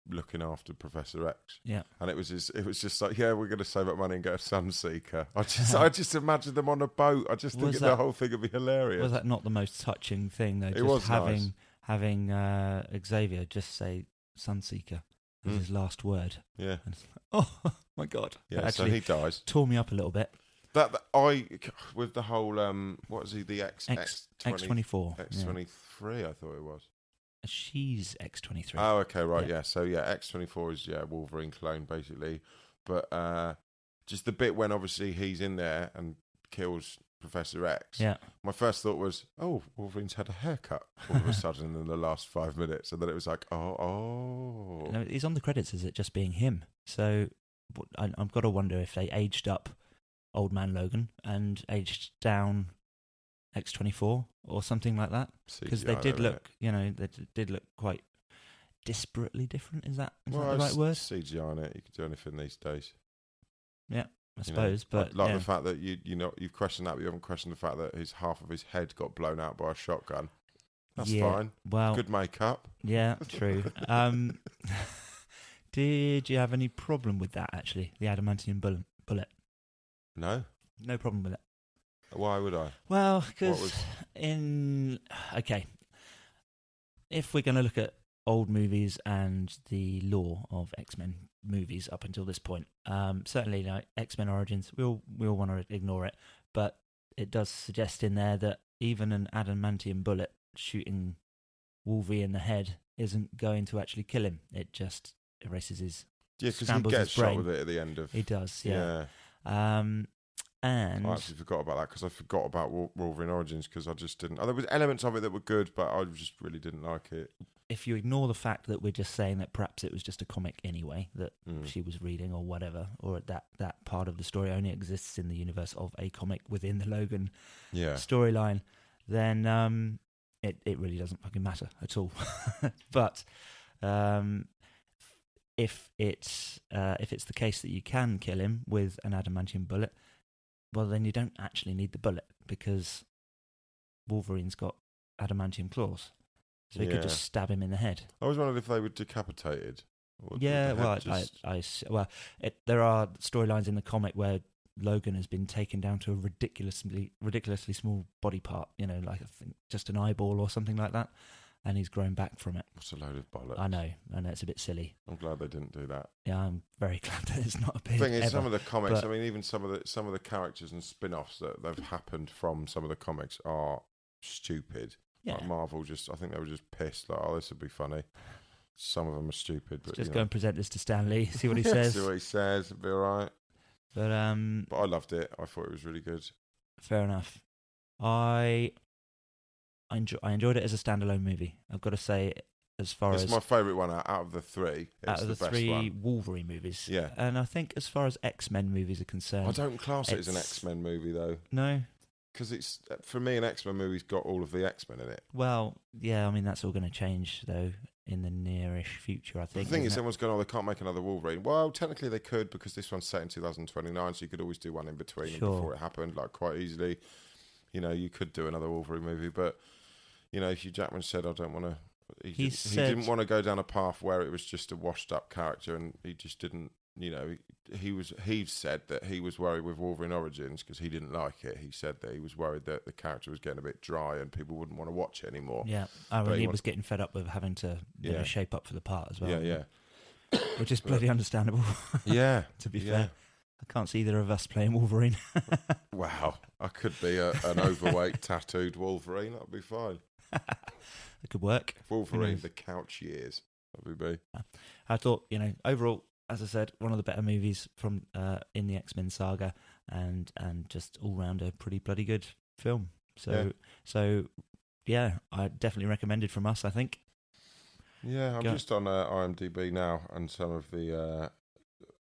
looking after Professor X. Yeah. And it was just like, yeah, we're going to save up money and get a Sunseeker. I just imagine them on a boat. I just think the whole thing would be hilarious. Was that not the most touching thing, though? It Just was having Xavier just say Sunseeker as his last word. Yeah. And it's like, oh my God. Yeah, That so actually he dies. tore me up a little bit. That I with the whole what is he, the X24. X23, I thought it was. She's X23. Oh, okay, right, Yeah. yeah. So yeah, X24 is Wolverine clone basically, but just the bit when obviously he's in there and kills Professor X. Yeah. My first thought was, oh, Wolverine's had a haircut all of a sudden in the last 5 minutes, and then it was like, oh. No, he's on the credits as it just being him. So I've got to wonder if they aged up Old Man Logan and aged down X24 or something like that, because they did look, they did look quite disparately different. Is that the right word? CGI on it. You could do anything these days. Yeah, I suppose. But like the fact that you've questioned that, but you haven't questioned the fact that half of his head got blown out by a shotgun. That's fine. Well, good makeup. Yeah, true. Did you have any problem with that? Actually, the adamantium bullet. No problem with it. Why would I? Well, because if we're going to look at old movies and the lore of X-Men movies up until this point, certainly like X-Men Origins, we all want to ignore it, but it does suggest in there that even an adamantium bullet shooting Wolverine in the head isn't going to actually kill him. It just erases his because he gets shot with it at the end of. He does, yeah. And I actually forgot about that because I forgot about Wolverine Origins because I just didn't. There was elements of it that were good, but I just really didn't like it. If you ignore the fact that we're just saying that perhaps it was just a comic anyway that she was reading or whatever, or that part of the story only exists in the universe of a comic within the Logan storyline, then it really doesn't fucking matter at all. But if it's the case that you can kill him with an adamantium bullet, well, then you don't actually need the bullet because Wolverine's got adamantium claws. So you could just stab him in the head. I was wondering if they were decapitated. There are storylines in the comic where Logan has been taken down to a ridiculously small body part, like I think just an eyeball or something like that, and he's grown back from it. What's a load of bollocks? I know, it's a bit silly. I'm glad they didn't do that. Yeah, I'm very glad that it's not appeared. The thing is, ever, some of the comics, even some of the characters and spin-offs that have happened from some of the comics are stupid. Yeah. Like Marvel I think they were just pissed, like, oh, this would be funny. Some of them are stupid. But just go and present this to Stan Lee, see what he says. See what he says, it'll be alright. But I loved it. I thought it was really good. Fair enough. I enjoyed it as a standalone movie. I've got to say, it's my favourite one out of the three. Out of the best three one. Wolverine movies. Yeah. And I think as far as X-Men movies are concerned, I don't class it as an X-Men movie though. No. Because it's, for me, an X-Men movie's got all of the X-Men in it. Well, yeah, I mean, that's all going to change, though, in the nearish future, I think. The thing is, everyone's going, they can't make another Wolverine. Well, technically they could, because this one's set in 2029, so you could always do one in between and before it happened, like, quite easily. You could do another Wolverine movie, but, Hugh Jackman said, I don't want to... He didn't want to go down a path where it was just a washed-up character, and he just didn't... he said that he was worried with Wolverine Origins because he didn't like it. He said that he was worried that the character was getting a bit dry and people wouldn't want to watch it anymore. Yeah, he was getting fed up with having to shape up for the part as well. Yeah. Which is bloody understandable. Yeah. To be fair. I can't see either of us playing Wolverine. Wow. I could be an overweight, tattooed Wolverine. That'd be fine. It could work. Wolverine, the couch years. That would be. I thought, overall, as I said, one of the better movies from in the X-Men saga, and just all round a pretty bloody good film. So I definitely recommended from us, I think. Yeah, I'm just on IMDb now, and some of the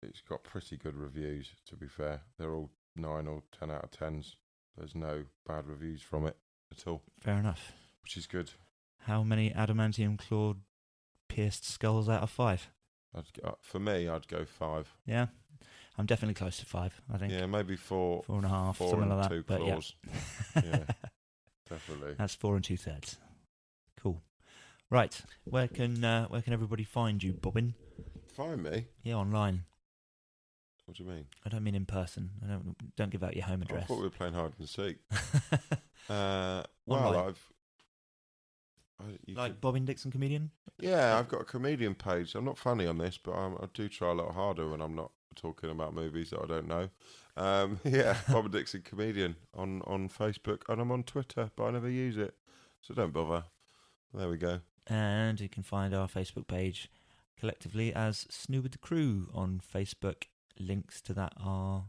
it's got pretty good reviews. To be fair, they're all 9 or 10 out of 10s. There's no bad reviews from it at all. Fair enough. Which is good. How many adamantium clawed pierced skulls out of 5? For me, I'd go 5. Yeah, I'm definitely close to 5, I think. Yeah, maybe 4. 4.5, 4 something and like 2 that. claws. Yeah. Yeah, definitely. That's 4 2/3. Cool. Right, where can everybody find you, Bobbin? Find me? Yeah, online. What do you mean? I don't mean in person. Don't give out your home address. I thought we were playing hide and seek. Online. Like Bobbin Dixon Comedian? Yeah, I've got a comedian page. I'm not funny on this, but I do try a lot harder when I'm not talking about movies that I don't know. Yeah, Bobbin Dixon Comedian on Facebook, and I'm on Twitter, but I never use it, so don't bother. There we go. And you can find our Facebook page collectively as SNEW with the Crew on Facebook. Links to that are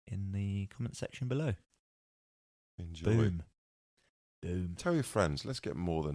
in the comment section below. Enjoy. Boom. Tell your friends. Let's get more than